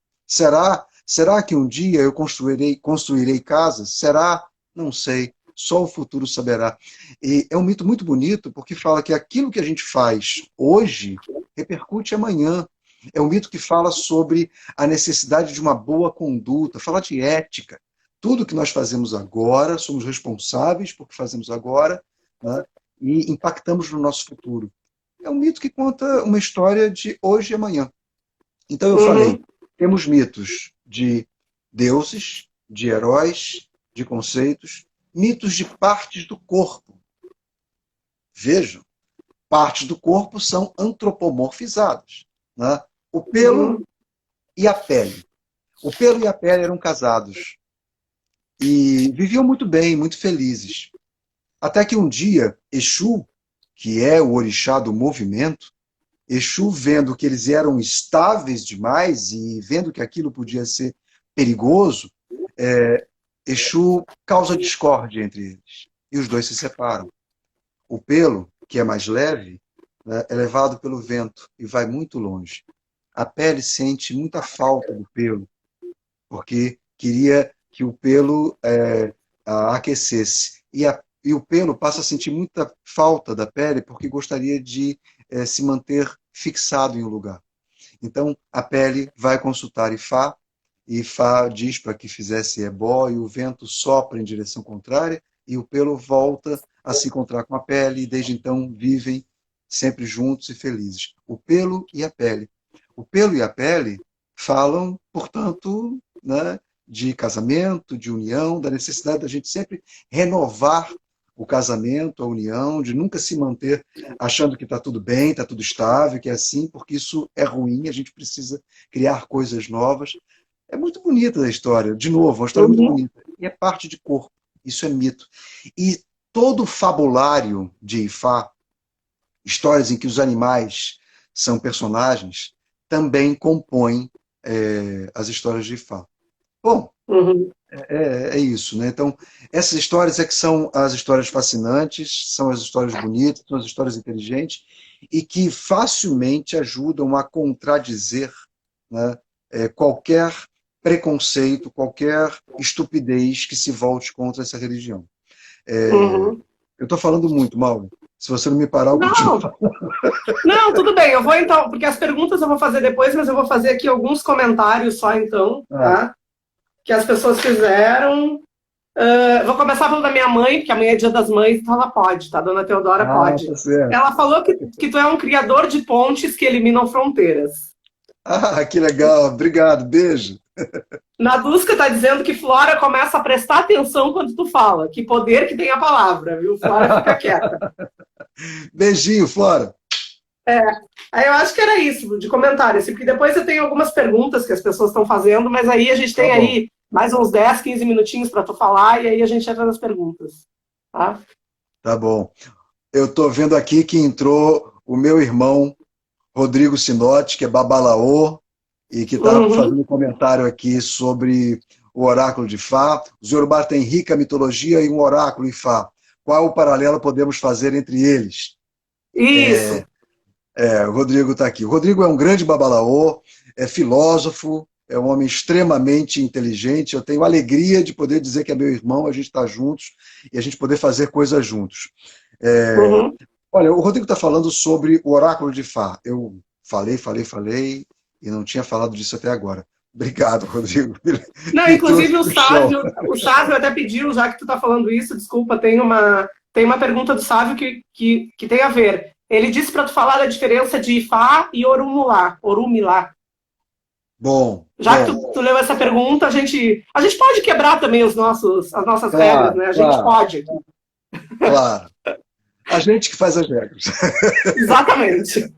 Será que um dia eu construirei casas? Será? Não sei, só o futuro saberá. E é um mito muito bonito, porque fala que aquilo que a gente faz hoje repercute amanhã. É um mito que fala sobre a necessidade de uma boa conduta, fala de ética. Tudo que nós fazemos agora, somos responsáveis por que fazemos agora, né? E impactamos no nosso futuro. É um mito que conta uma história de hoje e amanhã. Então eu falei, Uhum. temos mitos de deuses, de heróis, de conceitos, mitos de partes do corpo. Vejam, partes do corpo são antropomorfizadas, né? O pelo Uhum. e a pele. O pelo e a pele eram casados e viviam muito bem, muito felizes. Até que um dia, Exu, que é o orixá do movimento, Exu, vendo que eles eram estáveis demais e vendo que aquilo podia ser perigoso, Exu causa discórdia entre eles. E os dois se separam. O pelo, que é mais leve, né, é levado pelo vento e vai muito longe. A pele sente muita falta do pelo, porque queria que o pelo aquecesse. E o pelo passa a sentir muita falta da pele porque gostaria de se manter fixado em um lugar. Então, a pele vai consultar Ifá, e Ifá diz para que fizesse ebó, e o vento sopra em direção contrária, e o pelo volta a se encontrar com a pele, e desde então vivem sempre juntos e felizes. O pelo e a pele. O pelo e a pele falam, portanto, né, de casamento, de união, da necessidade da gente sempre renovar o casamento, a união, de nunca se manter achando que está tudo bem, está tudo estável, que é assim, porque isso é ruim, a gente precisa criar coisas novas. É muito bonita a história, de novo, uma história muito Uhum, bonita. E é parte de corpo, isso é mito. E todo o fabulário de Ifá, histórias em que os animais são personagens, também compõem as histórias de Ifá. Bom, uhum, é isso, né? Então, essas histórias é que são as histórias fascinantes, são as histórias bonitas, são as histórias inteligentes e que facilmente ajudam a contradizer, né, qualquer preconceito, qualquer estupidez que se volte contra essa religião. uhum. Eu estou falando muito, Mauro. Se você não me parar, eu continuo Não, falando. não, tudo bem. Eu vou então, porque as perguntas eu vou fazer depois, mas eu vou fazer aqui alguns comentários só então, Ah, tá? Que as pessoas fizeram. Vou começar pelo da minha mãe, porque amanhã é dia das mães, então ela pode, tá? Dona Teodora tá pode. certo. Ela falou que tu é um criador de pontes que eliminam fronteiras. Ah, que legal. Obrigado. Beijo. Nadusca está dizendo que Flora começa a prestar atenção quando tu fala. Que poder que tem a palavra, viu? Flora fica quieta. Beijinho, Flora. Aí eu acho que era isso, de comentário, assim, porque depois eu tenho algumas perguntas que as pessoas estão fazendo, mas aí a gente Tá tem bom. aí mais uns 10, 15 minutinhos para tu falar e aí a gente entra nas perguntas. Tá? Tá bom. Eu estou vendo aqui que entrou o meu irmão Rodrigo Sinotti, que é babalaô, e que está Uhum. fazendo um comentário aqui sobre o oráculo de Fá. Os Yorubá têm rica mitologia e um oráculo em Fá. Qual o paralelo podemos fazer entre eles? Isso. O Rodrigo está aqui. O Rodrigo é um grande babalaô, é filósofo, é um homem extremamente inteligente. Eu tenho alegria de poder dizer que é meu irmão, a gente está juntos e a gente poder fazer coisas juntos. É, Uhum. Olha, o Rodrigo está falando sobre o oráculo de Fá. Eu falei e não tinha falado disso até agora. Obrigado, Rodrigo. Não, Me trouxe inclusive para o chão. O Sávio até pediu, já que tu tá falando isso, desculpa, tem uma pergunta do Sávio que tem a ver. Ele disse para tu falar da diferença de Ifá e Orumilá. Orumilá. Bom, Já que bom, tu leu essa pergunta, a gente pode quebrar também as nossas regras, claro, né? A gente claro, pode. claro. A gente que faz as regras. Exatamente.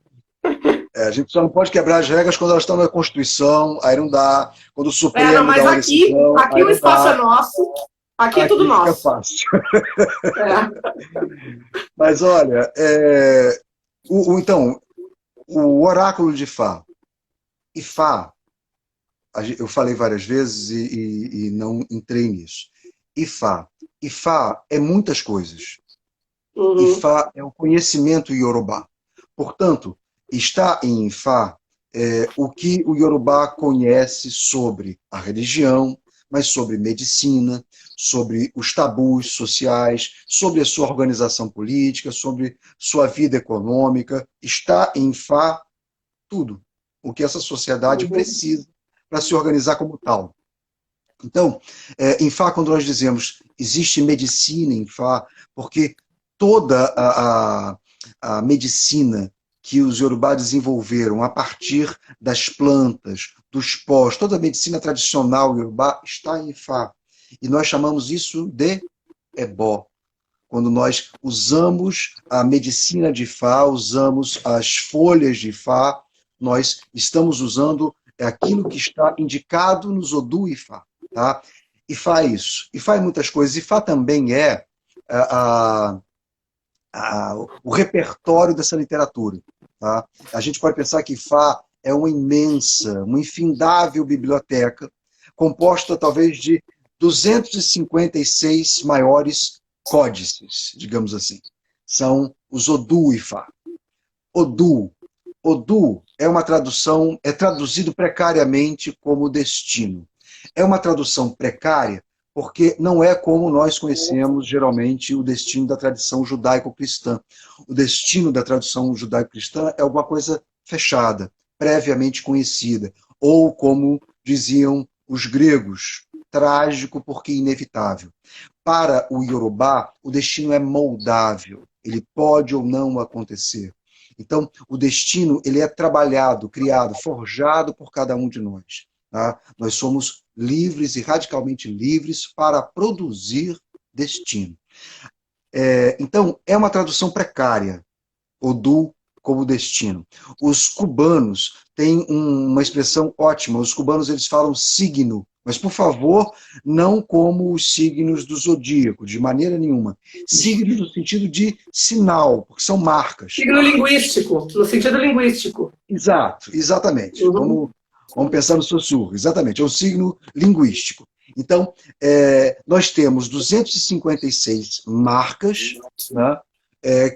A gente só não pode quebrar as regras quando elas estão na Constituição, aí não dá. Quando o Não, Supremo dá mas uma decisão, aqui aí o não espaço é dá. nosso, aqui é tudo Aqui fica nosso. fácil. É. Mas olha, então, o oráculo de Fá. E Fá, eu falei várias vezes e não entrei nisso. Ifá. Ifá é muitas coisas. Uhum, Ifá é o conhecimento iorubá. Portanto, está em Ifá o que o iorubá conhece sobre a religião, mas sobre medicina, sobre os tabus sociais, sobre a sua organização política, sobre sua vida econômica. Está em Ifá tudo o que essa sociedade uhum, precisa para se organizar como tal. Então, em Fá, quando nós dizemos existe medicina em Fá, porque toda a medicina que os Yorubá desenvolveram a partir das plantas, dos pós, toda a medicina tradicional Yorubá está em Fá. E nós chamamos isso de ebó. Quando nós usamos a medicina de Fá, usamos as folhas de Fá, nós estamos usando aquilo que está indicado nos Odu Ifá. Tá? Ifá é isso. Ifá é muitas coisas. Ifá também é a, o repertório dessa literatura. Tá? A gente pode pensar que Ifá é uma imensa, uma infindável biblioteca, composta talvez de 256 maiores códices, digamos assim. São os Odu Ifá. Odu. Odu é uma tradução, é traduzido precariamente como destino. É uma tradução precária porque não é como nós conhecemos geralmente o destino da tradição judaico-cristã. O destino da tradição judaico-cristã é alguma coisa fechada, previamente conhecida, ou como diziam os gregos, trágico porque inevitável. Para o Yorubá, o destino é moldável, ele pode ou não acontecer. Então, o destino ele é trabalhado, criado, forjado por cada um de nós. Tá? Nós somos livres e radicalmente livres para produzir destino. Então, é uma tradução precária, Odu como destino. Os cubanos têm uma expressão ótima. Os cubanos eles falam signo, mas, por favor, não como os signos do zodíaco, de maneira nenhuma. Signos no sentido de sinal, porque são marcas. Signo linguístico, no sentido linguístico. Exato, exatamente. Uhum. Vamos pensar no sussurro. Exatamente, é um signo linguístico. Então, nós temos 256 marcas, né,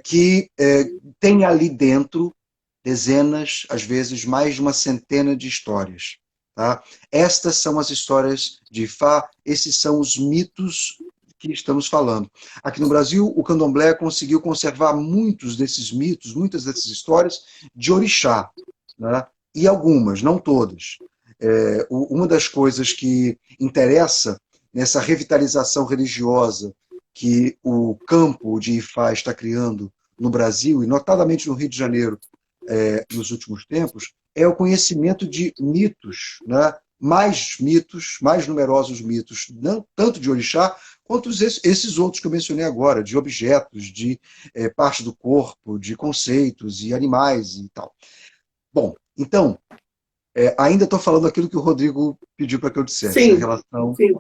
que tem ali dentro dezenas, às vezes mais de uma centena de histórias. Tá? Estas são as histórias de Ifá, esses são os mitos que estamos falando. Aqui no Brasil, o candomblé conseguiu conservar muitos desses mitos, muitas dessas histórias de orixá, né? E algumas, não todas. Uma das coisas que interessa nessa revitalização religiosa que o campo de Ifá está criando no Brasil, e notadamente no Rio de Janeiro, nos últimos tempos, é o conhecimento de mitos, né? Mais numerosos mitos, não tanto de orixá, quanto esses outros que eu mencionei agora, de objetos, de parte do corpo, de conceitos e animais e tal. Bom, então, ainda estou falando aquilo que o Rodrigo pediu para que eu dissesse, a Sim, relação sim.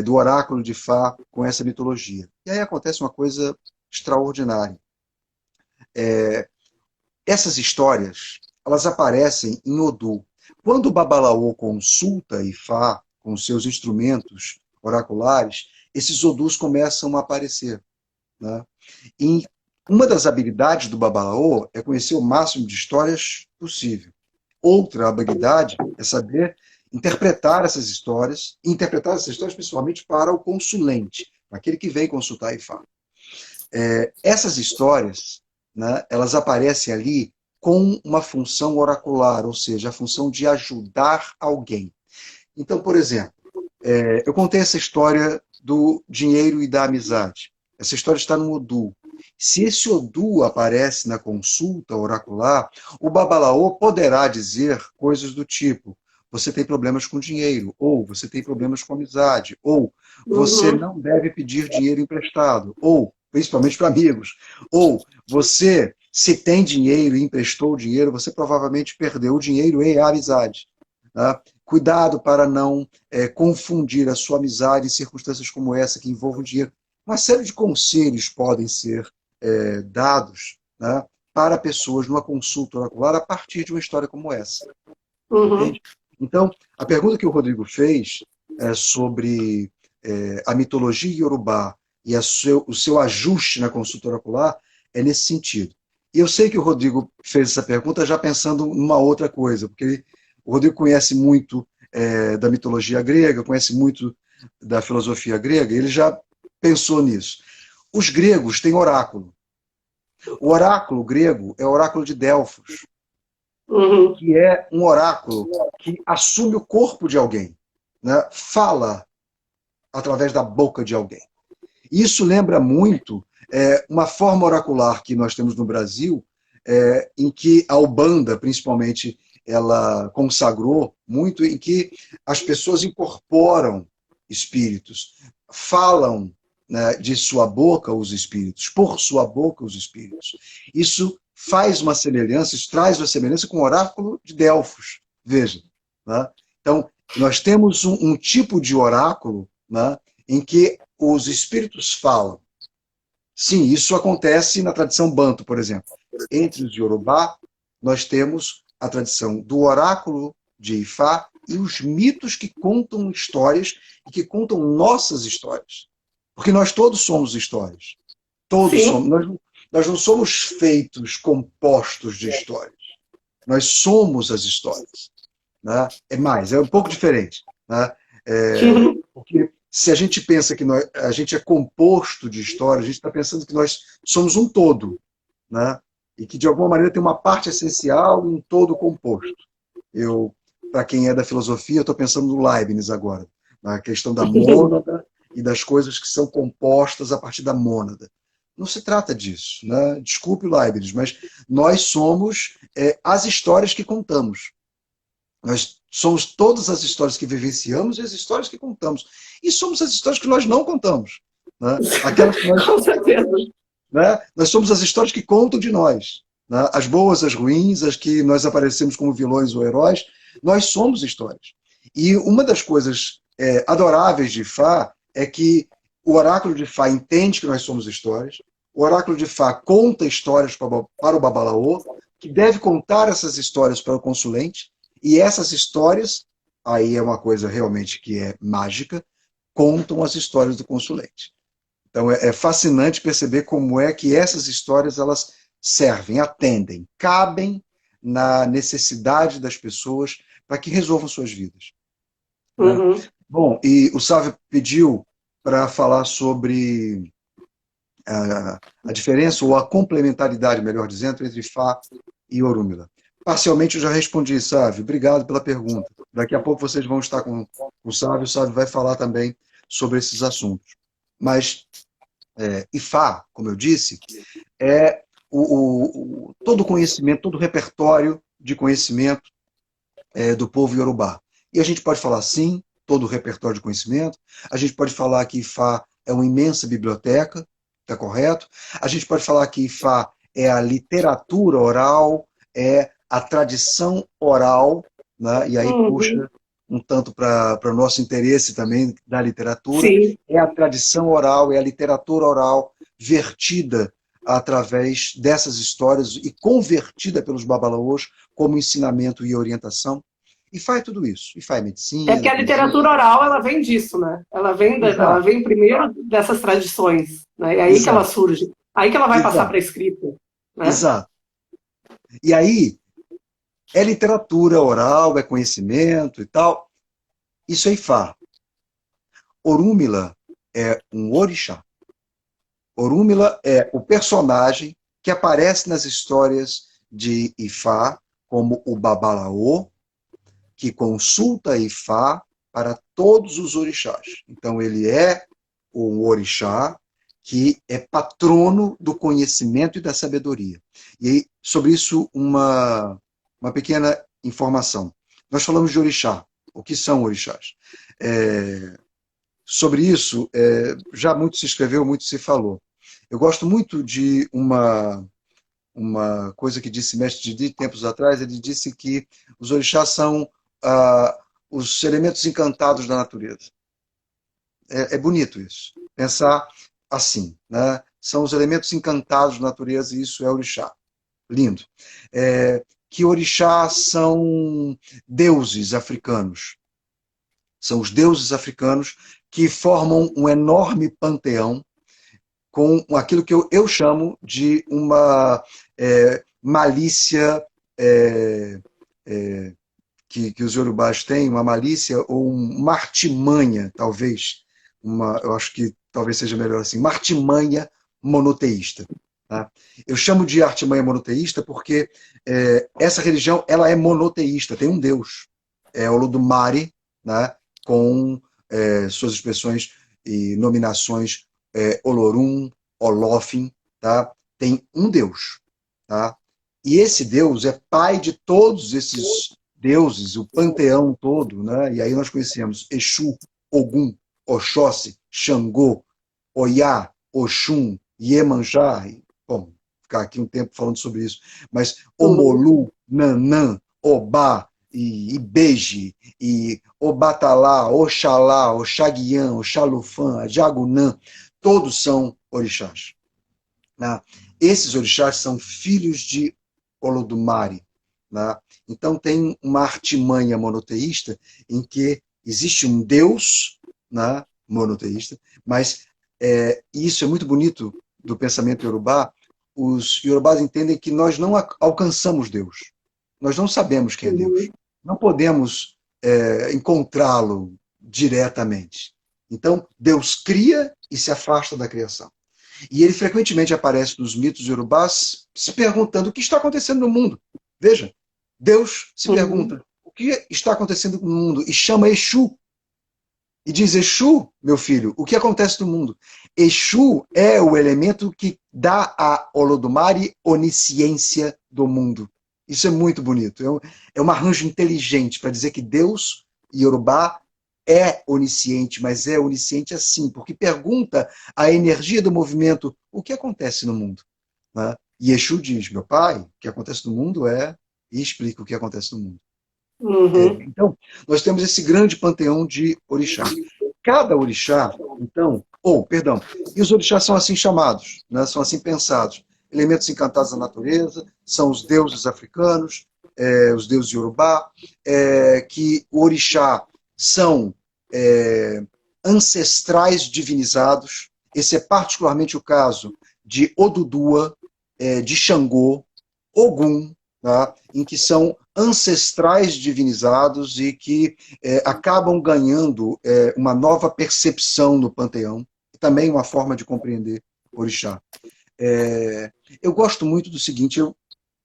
do oráculo de Fá com essa mitologia. E aí acontece uma coisa extraordinária. Essas histórias, elas aparecem em Odu. Quando o Babalaô consulta Ifá com seus instrumentos oraculares, esses Odus começam a aparecer, né? E uma das habilidades do Babalaô é conhecer o máximo de histórias possível. Outra habilidade é saber interpretar essas histórias, e interpretar essas histórias principalmente para o consulente, aquele que vem consultar Ifá. Essas histórias, né, elas aparecem ali com uma função oracular, ou seja, a função de ajudar alguém. Então, por exemplo, eu contei essa história do dinheiro e da amizade. Essa história está no Odu. Se esse Odu aparece na consulta oracular, o Babalaô poderá dizer coisas do tipo: você tem problemas com dinheiro, ou você tem problemas com amizade, ou você Uhum. não deve pedir dinheiro emprestado, ou, principalmente para amigos, ou você, se tem dinheiro e emprestou dinheiro, você provavelmente perdeu o dinheiro e a amizade. Tá? Cuidado para não confundir a sua amizade em circunstâncias como essa, que envolvam dinheiro. Uma série de conselhos podem ser dados, né, para pessoas numa consulta oracular a partir de uma história como essa. Uhum. Entende? Então, a pergunta que o Rodrigo fez sobre a mitologia iorubá e o seu ajuste na consulta oracular é nesse sentido. E eu sei que o Rodrigo fez essa pergunta já pensando numa outra coisa, porque o Rodrigo conhece muito da mitologia grega, conhece muito da filosofia grega, e ele já pensou nisso. Os gregos têm oráculo. O oráculo grego é o oráculo de Delfos, Uhum. que é um oráculo que assume o corpo de alguém, né? Fala através da boca de alguém. Isso lembra muito uma forma oracular que nós temos no Brasil, em que a Ubanda, principalmente, ela consagrou muito, em que as pessoas incorporam espíritos, falam, né, de sua boca os espíritos, por sua boca os espíritos. Isso faz uma semelhança, isso traz uma semelhança com o oráculo de Delfos. Veja. Né? Então, nós temos um tipo de oráculo, né, em que os espíritos falam. Sim, isso acontece na tradição banto, por exemplo. Entre os Yorubá, nós temos a tradição do oráculo de Ifá e os mitos que contam histórias e que contam nossas histórias. Porque nós todos somos histórias. Todos Sim. somos. Nós não somos feitos compostos de histórias. Nós somos as histórias. Né? É um pouco diferente. Né? Uhum. Porque se a gente pensa que a gente é composto de história, a gente está pensando que nós somos um todo, né? E que de alguma maneira tem uma parte essencial e um todo composto. Para quem é da filosofia, eu estou pensando no Leibniz agora, na questão da mônada e das coisas que são compostas a partir da mônada. Não se trata disso, né? Desculpe o Leibniz, mas nós somos as histórias que contamos. Nós somos todas as histórias que vivenciamos e as histórias que contamos. E somos as histórias que nós não contamos. né? Aquelas que nós, Com certeza. né? Nós somos as histórias que contam de nós, né? As boas, as ruins, as que nós aparecemos como vilões ou heróis, nós somos histórias. E uma das coisas adoráveis de Fá é que o oráculo de Fá entende que nós somos histórias, o oráculo de Fá conta histórias para o Babalaô, que deve contar essas histórias para o consulente, e essas histórias, aí é uma coisa realmente que é mágica, contam as histórias do consulente. Então é fascinante perceber como é que essas histórias elas servem, atendem, cabem na necessidade das pessoas para que resolvam suas vidas, né? Uhum. Bom, e o Sávio pediu para falar sobre a diferença, ou a complementaridade, melhor dizendo, entre Fá e Orúmila. Parcialmente eu já respondi, Sávio. Obrigado pela pergunta. Daqui a pouco vocês vão estar com o Sávio vai falar também sobre esses assuntos. Mas Ifá, como eu disse, é todo o conhecimento, todo o repertório de conhecimento do povo Yorubá. E a gente pode falar, sim, todo o repertório de conhecimento. A gente pode falar que Ifá é uma imensa biblioteca, está correto? A gente pode falar que Ifá é a literatura oral, é a tradição oral, né? E aí Uhum. puxa um tanto para o nosso interesse também da literatura, Sim. é a tradição oral, é a literatura oral vertida através dessas histórias e convertida pelos babalaôs como ensinamento e orientação. E faz tudo isso. E faz É que medicina, a literatura poesia. oral ela vem disso, né? Ela Exato, vem primeiro dessas tradições, né? É aí que ela exato, surge, aí que ela vai passar exato, para a escrita, né? exato. E aí, é literatura oral, é conhecimento e tal. Isso é Ifá. Orúmila é um orixá. Orúmila é o personagem que aparece nas histórias de Ifá como o Babalaô, que consulta Ifá para todos os orixás. Então, ele é o orixá que é patrono do conhecimento e da sabedoria. E sobre isso, uma pequena informação. Nós falamos de orixá. O que são orixás? Sobre isso, já muito se escreveu, muito se falou. Eu gosto muito de uma coisa que disse Mestre Didi tempos atrás. Ele disse que os orixás são os elementos encantados da natureza. É bonito isso. Pensar assim, né? São os elementos encantados da natureza e isso é orixá. Lindo. Que orixás são deuses africanos. São os deuses africanos que formam um enorme panteão com aquilo que eu chamo de uma malícia que os yorubás têm, uma malícia ou uma artimanha, talvez, eu acho que talvez seja melhor assim, uma artimanha monoteísta. Tá? Eu chamo de artimanha monoteísta porque essa religião ela é monoteísta, tem um Deus, é o Olodumare, né, com suas expressões e nominações Olorum, Olofin, tá? Tem um Deus. Tá? E esse Deus é pai de todos esses deuses, o panteão todo, né? E aí nós conhecemos Exu, Ogum, Oxóssi, Xangô, Oyá, Oxum, Iemanjá. Bom, ficar aqui um tempo falando sobre isso. Mas Uhum. Omolu, Nanã, Obá, e Beji, e Obatalá, Oxalá, Oxaguian, Oxalufã, Jagunã, todos são orixás. Né? Esses orixás são filhos de Olodumare. Né? Então tem uma artimanha monoteísta em que existe um Deus, né, monoteísta, mas isso é muito bonito do pensamento iorubá. Os iorubás entendem que nós não alcançamos Deus. Nós não sabemos quem é Deus. Uhum. Não podemos encontrá-lo diretamente. Então, Deus cria e se afasta da criação. E ele frequentemente aparece nos mitos iorubás se perguntando o que está acontecendo no mundo. Veja, Deus se Uhum. pergunta o que está acontecendo no mundo e chama Exu. E diz, Exu, meu filho, o que acontece no mundo? Exu é o elemento que dá a Olodumare onisciência do mundo. Isso é muito bonito. É um arranjo inteligente para dizer que Deus, Yorubá, é onisciente, mas é onisciente assim, porque pergunta à energia do movimento o que acontece no mundo. Né? E Exu diz, meu pai, o que acontece no mundo é, e explica o que acontece no mundo. Uhum. Então, nós temos esse grande panteão de orixá. Cada orixá, então, perdão, e os orixás são assim chamados, né? São assim pensados. Elementos encantados da natureza, são os deuses africanos, os deuses Yorubá, que o orixá são é, ancestrais divinizados. Esse é particularmente o caso de Odudua, de Xangô, Ogum, tá? Em que são ancestrais divinizados e que acabam ganhando uma nova percepção no panteão, também uma forma de compreender orixá. Eu gosto muito do seguinte, eu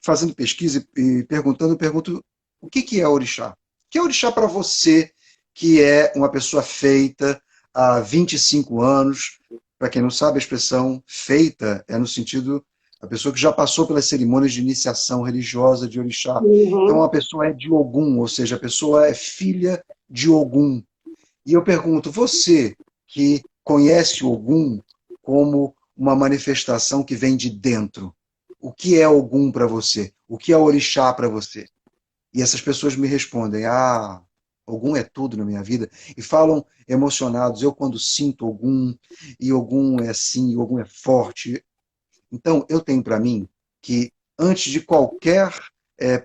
fazendo pesquisa e perguntando, eu pergunto o que é orixá? O que é orixá para você, que é uma pessoa feita há 25 anos? Para quem não sabe, a expressão feita é no sentido a pessoa que já passou pelas cerimônias de iniciação religiosa de orixá. Então, Uhum. a pessoa é de Ogum, ou seja, a pessoa é filha de Ogum. E eu pergunto, você que conhece Ogum como uma manifestação que vem de dentro, o que é Ogum para você? O que é orixá para você? E essas pessoas me respondem, Ogum é tudo na minha vida, e falam emocionados, eu quando sinto Ogum, e Ogum é assim, e Ogum é forte. Então, eu tenho para mim que, antes de qualquer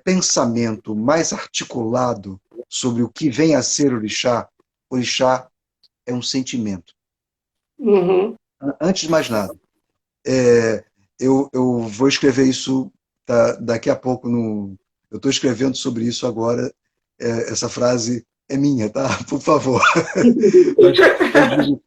pensamento mais articulado sobre o que vem a ser orixá, orixá é um sentimento. Uhum. Antes de mais nada, é, eu vou escrever isso daqui a pouco. Eu estou escrevendo sobre isso agora. Essa frase é minha, tá? Por favor. Mas eu digo,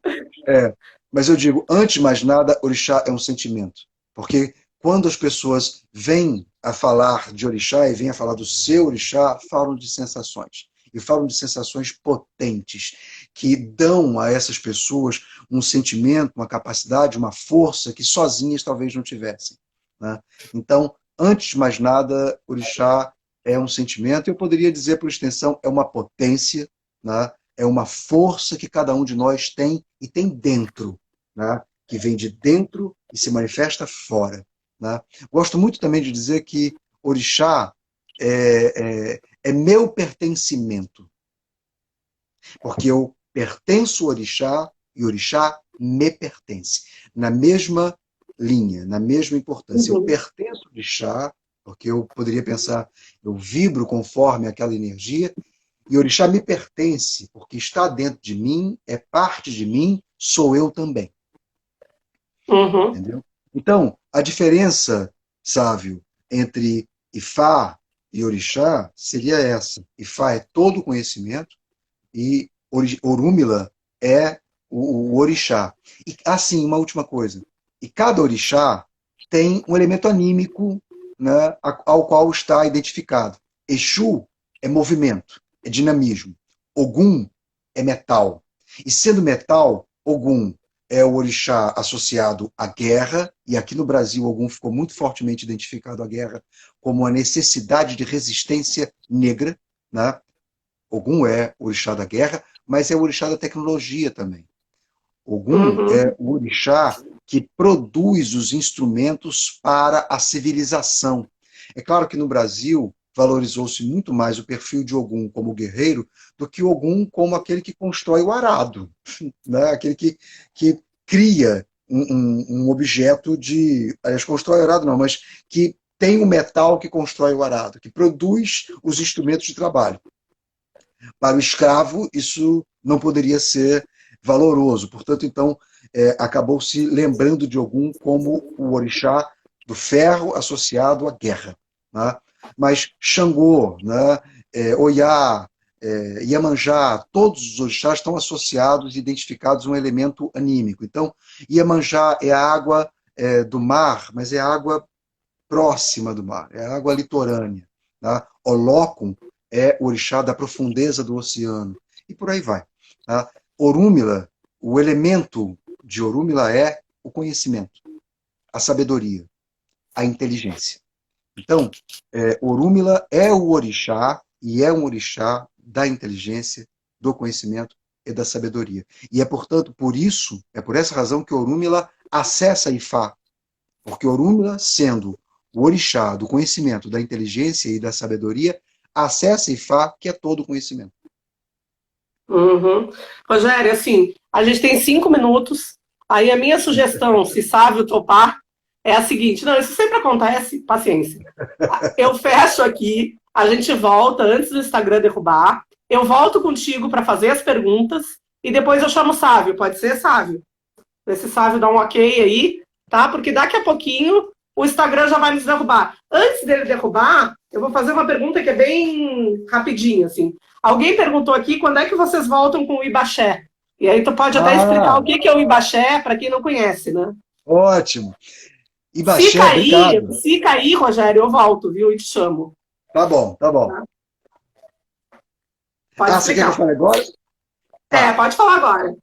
É, mas eu digo, antes de mais nada, orixá é um sentimento. Porque quando as pessoas vêm a falar de orixá e vêm a falar do seu orixá, falam de sensações. E falam de sensações potentes, que dão a essas pessoas um sentimento, uma capacidade, uma força que sozinhas talvez não tivessem. Né? Então, antes de mais nada, orixá é um sentimento. Eu poderia dizer, por extensão, é uma potência, né? É uma força que cada um de nós tem e tem dentro, né? Que vem de dentro e se manifesta fora. Né? Gosto muito também de dizer que orixá é meu pertencimento, porque eu pertenço ao orixá e o orixá me pertence. Na mesma linha, na mesma importância. Eu Uhum. pertenço ao orixá, porque eu poderia pensar, eu vibro conforme aquela energia, e o orixá me pertence, porque está dentro de mim, é parte de mim, sou eu também. Uhum. Entendeu? Então, a diferença, Sávio, entre Ifá e orixá seria essa. Ifá é todo o conhecimento e Orúmila é o orixá. E, assim, uma última coisa. E cada orixá tem um elemento anímico, né, ao qual está identificado. Exu é movimento, é dinamismo. Ogum é metal. E sendo metal, Ogum é o orixá associado à guerra, e aqui no Brasil Ogum ficou muito fortemente identificado à guerra como uma necessidade de resistência negra, né? Ogum é o orixá da guerra, mas é o orixá da tecnologia também. Ogum Uhum. é o orixá que produz os instrumentos para a civilização. É claro que no Brasil valorizou-se muito mais o perfil de Ogum como guerreiro do que Ogum como aquele que constrói o arado, né? Aquele que cria um objeto de. Aliás, constrói o arado não, mas que tem o metal que constrói o arado, que produz os instrumentos de trabalho. Para o escravo, isso não poderia ser valoroso. Portanto, então, acabou se lembrando de Ogum como o orixá do ferro associado à guerra. Né? Mas Xangô, né? Oiá, Iemanjá, todos os orixás estão associados e identificados a um elemento anímico. Então, Iemanjá é a água do mar, mas é a água próxima do mar, é a água litorânea. Tá? Olócum é o orixá da profundeza do oceano. E por aí vai. Tá? Orúmila, o elemento de Orúmila é o conhecimento, a sabedoria, a inteligência. Então, Orúmila é o orixá e é um orixá da inteligência, do conhecimento e da sabedoria. E é, portanto, por essa razão que Orúmila acessa Ifá, porque Orúmila, sendo o orixá do conhecimento, da inteligência e da sabedoria, acessa Ifá, que é todo o conhecimento. Uhum. Rogério, assim, a gente tem 5 minutos. Aí a minha sugestão, se Sávio topar, é a seguinte: não, isso sempre acontece, paciência. Eu fecho aqui, a gente volta antes do Instagram derrubar. Eu volto contigo para fazer as perguntas e depois eu chamo o Sávio. Pode ser, Sávio? Esse Sávio dá um ok aí, tá? Porque daqui a pouquinho o Instagram já vai nos derrubar. Antes dele derrubar, eu vou fazer uma pergunta que é bem rapidinha, assim. Alguém perguntou aqui quando é que vocês voltam com o Ibaxé. E aí tu pode até explicar o que é o Ibaxé para quem não conhece, né? Ótimo. Ibaxé, obrigado. Se cair, Rogério, eu volto, viu? E te chamo. Tá bom, tá bom. Tá? Pode Você quer que eu explicar. fale agora? Pode falar agora.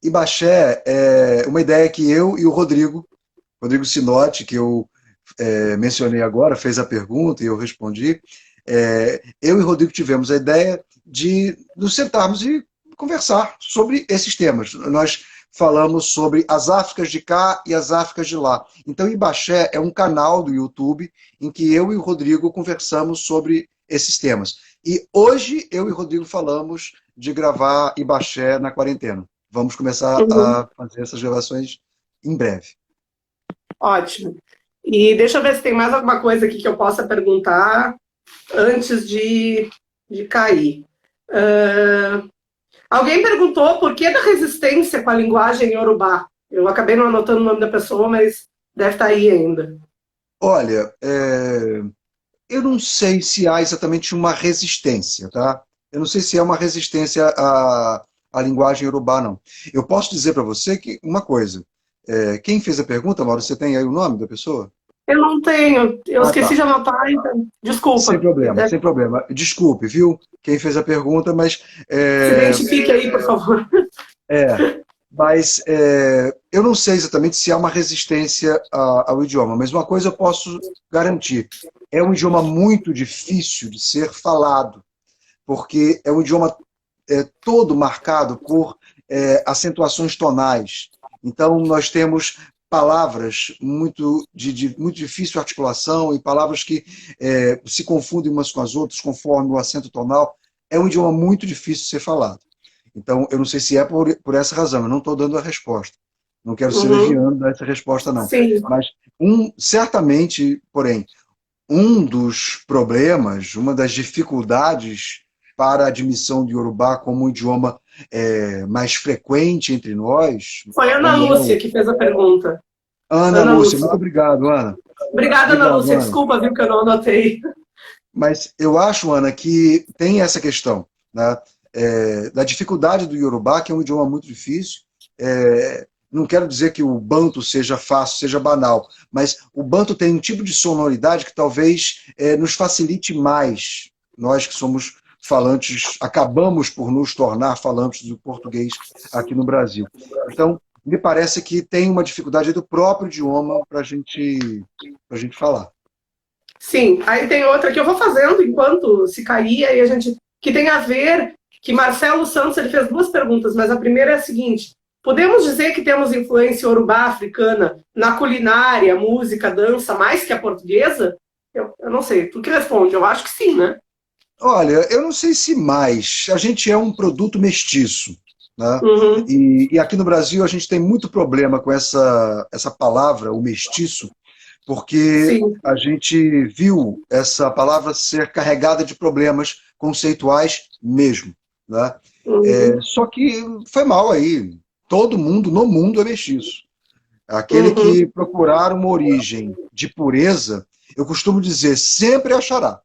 Ibaxé é uma ideia que eu e o Rodrigo Sinotti, que eu mencionei agora, fez a pergunta e eu respondi. Eu e o Rodrigo tivemos a ideia de nos sentarmos e conversar sobre esses temas. Nós falamos sobre as Áfricas de cá e as Áfricas de lá. Então, Ibaxé é um canal do YouTube em que eu e o Rodrigo conversamos sobre esses temas. E hoje eu e o Rodrigo falamos de gravar Ibaxé na quarentena. Vamos começar a fazer essas gravações em breve. Ótimo. E deixa eu ver se tem mais alguma coisa aqui que eu possa perguntar antes de cair. Alguém perguntou por que da resistência com a linguagem iorubá. Eu acabei não anotando o nome da pessoa, mas deve estar aí ainda. Olha, eu não sei se há exatamente uma resistência, tá? Eu não sei se é uma resistência à linguagem iorubá, não. Eu posso dizer para você que uma coisa. Quem fez a pergunta, Mauro, você tem aí o nome da pessoa? Eu não tenho. Eu esqueci de anotar, então. Desculpa. Sem problema, sem problema. Desculpe, viu? Quem fez a pergunta, mas... Se identifique aí, por favor. Mas eu não sei exatamente se há uma resistência ao idioma, mas uma coisa eu posso garantir. É um idioma muito difícil de ser falado, porque é um idioma todo marcado por acentuações tonais. Então, nós temos palavras muito difícil articulação e palavras que se confundem umas com as outras conforme o acento tonal. É um idioma muito difícil de ser falado. Então, eu não sei se é por essa razão, eu não estou dando a resposta. Não quero ser leviano dar essa resposta, não. Sim. Mas, certamente, porém, um dos problemas, uma das dificuldades para a admissão de Iorubá como um idioma mais frequente entre nós... Foi a Ana Lúcia que fez a pergunta. Ana Lúcia, muito obrigado, Ana. Obrigada, Ana Lúcia. Ana. Desculpa, viu, que eu não anotei. Mas eu acho, Ana, que tem essa questão, né? Da dificuldade do Iorubá, que é um idioma muito difícil. Não quero dizer que o banto seja fácil, seja banal, mas o banto tem um tipo de sonoridade que talvez nos facilite mais. Nós que somos falantes, acabamos por nos tornar falantes do português aqui no Brasil. Então, me parece que tem uma dificuldade do próprio idioma para a gente falar. Sim, aí tem outra que eu vou fazendo enquanto se cair, aí a gente... que tem a ver, que Marcelo Santos ele fez 2 perguntas, mas a primeira é a seguinte: podemos dizer que temos influência iorubá africana na culinária, música, dança, mais que a portuguesa? Eu não sei, tu que responde, eu acho que sim, né? Olha, eu não sei se mais. A gente é um produto mestiço. Né? E aqui no Brasil a gente tem muito problema com essa palavra, o mestiço, porque Sim. a gente viu essa palavra ser carregada de problemas conceituais mesmo. Né? Só que foi mal aí. Todo mundo no mundo é mestiço. Aquele que procurar uma origem de pureza, eu costumo dizer, sempre achará.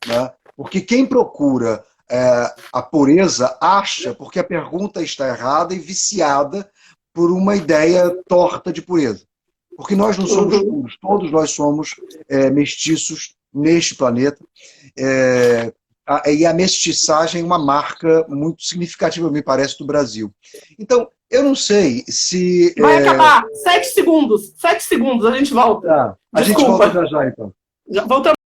Né? Porque quem procura a pureza acha porque a pergunta está errada e viciada por uma ideia torta de pureza. Porque nós não somos puros, todos nós somos mestiços neste planeta. E a mestiçagem é uma marca muito significativa, me parece, do Brasil. Então, eu não sei se... Vai acabar. 7 segundos. 7 segundos, a gente volta. Tá. A gente volta já, então. Voltamos.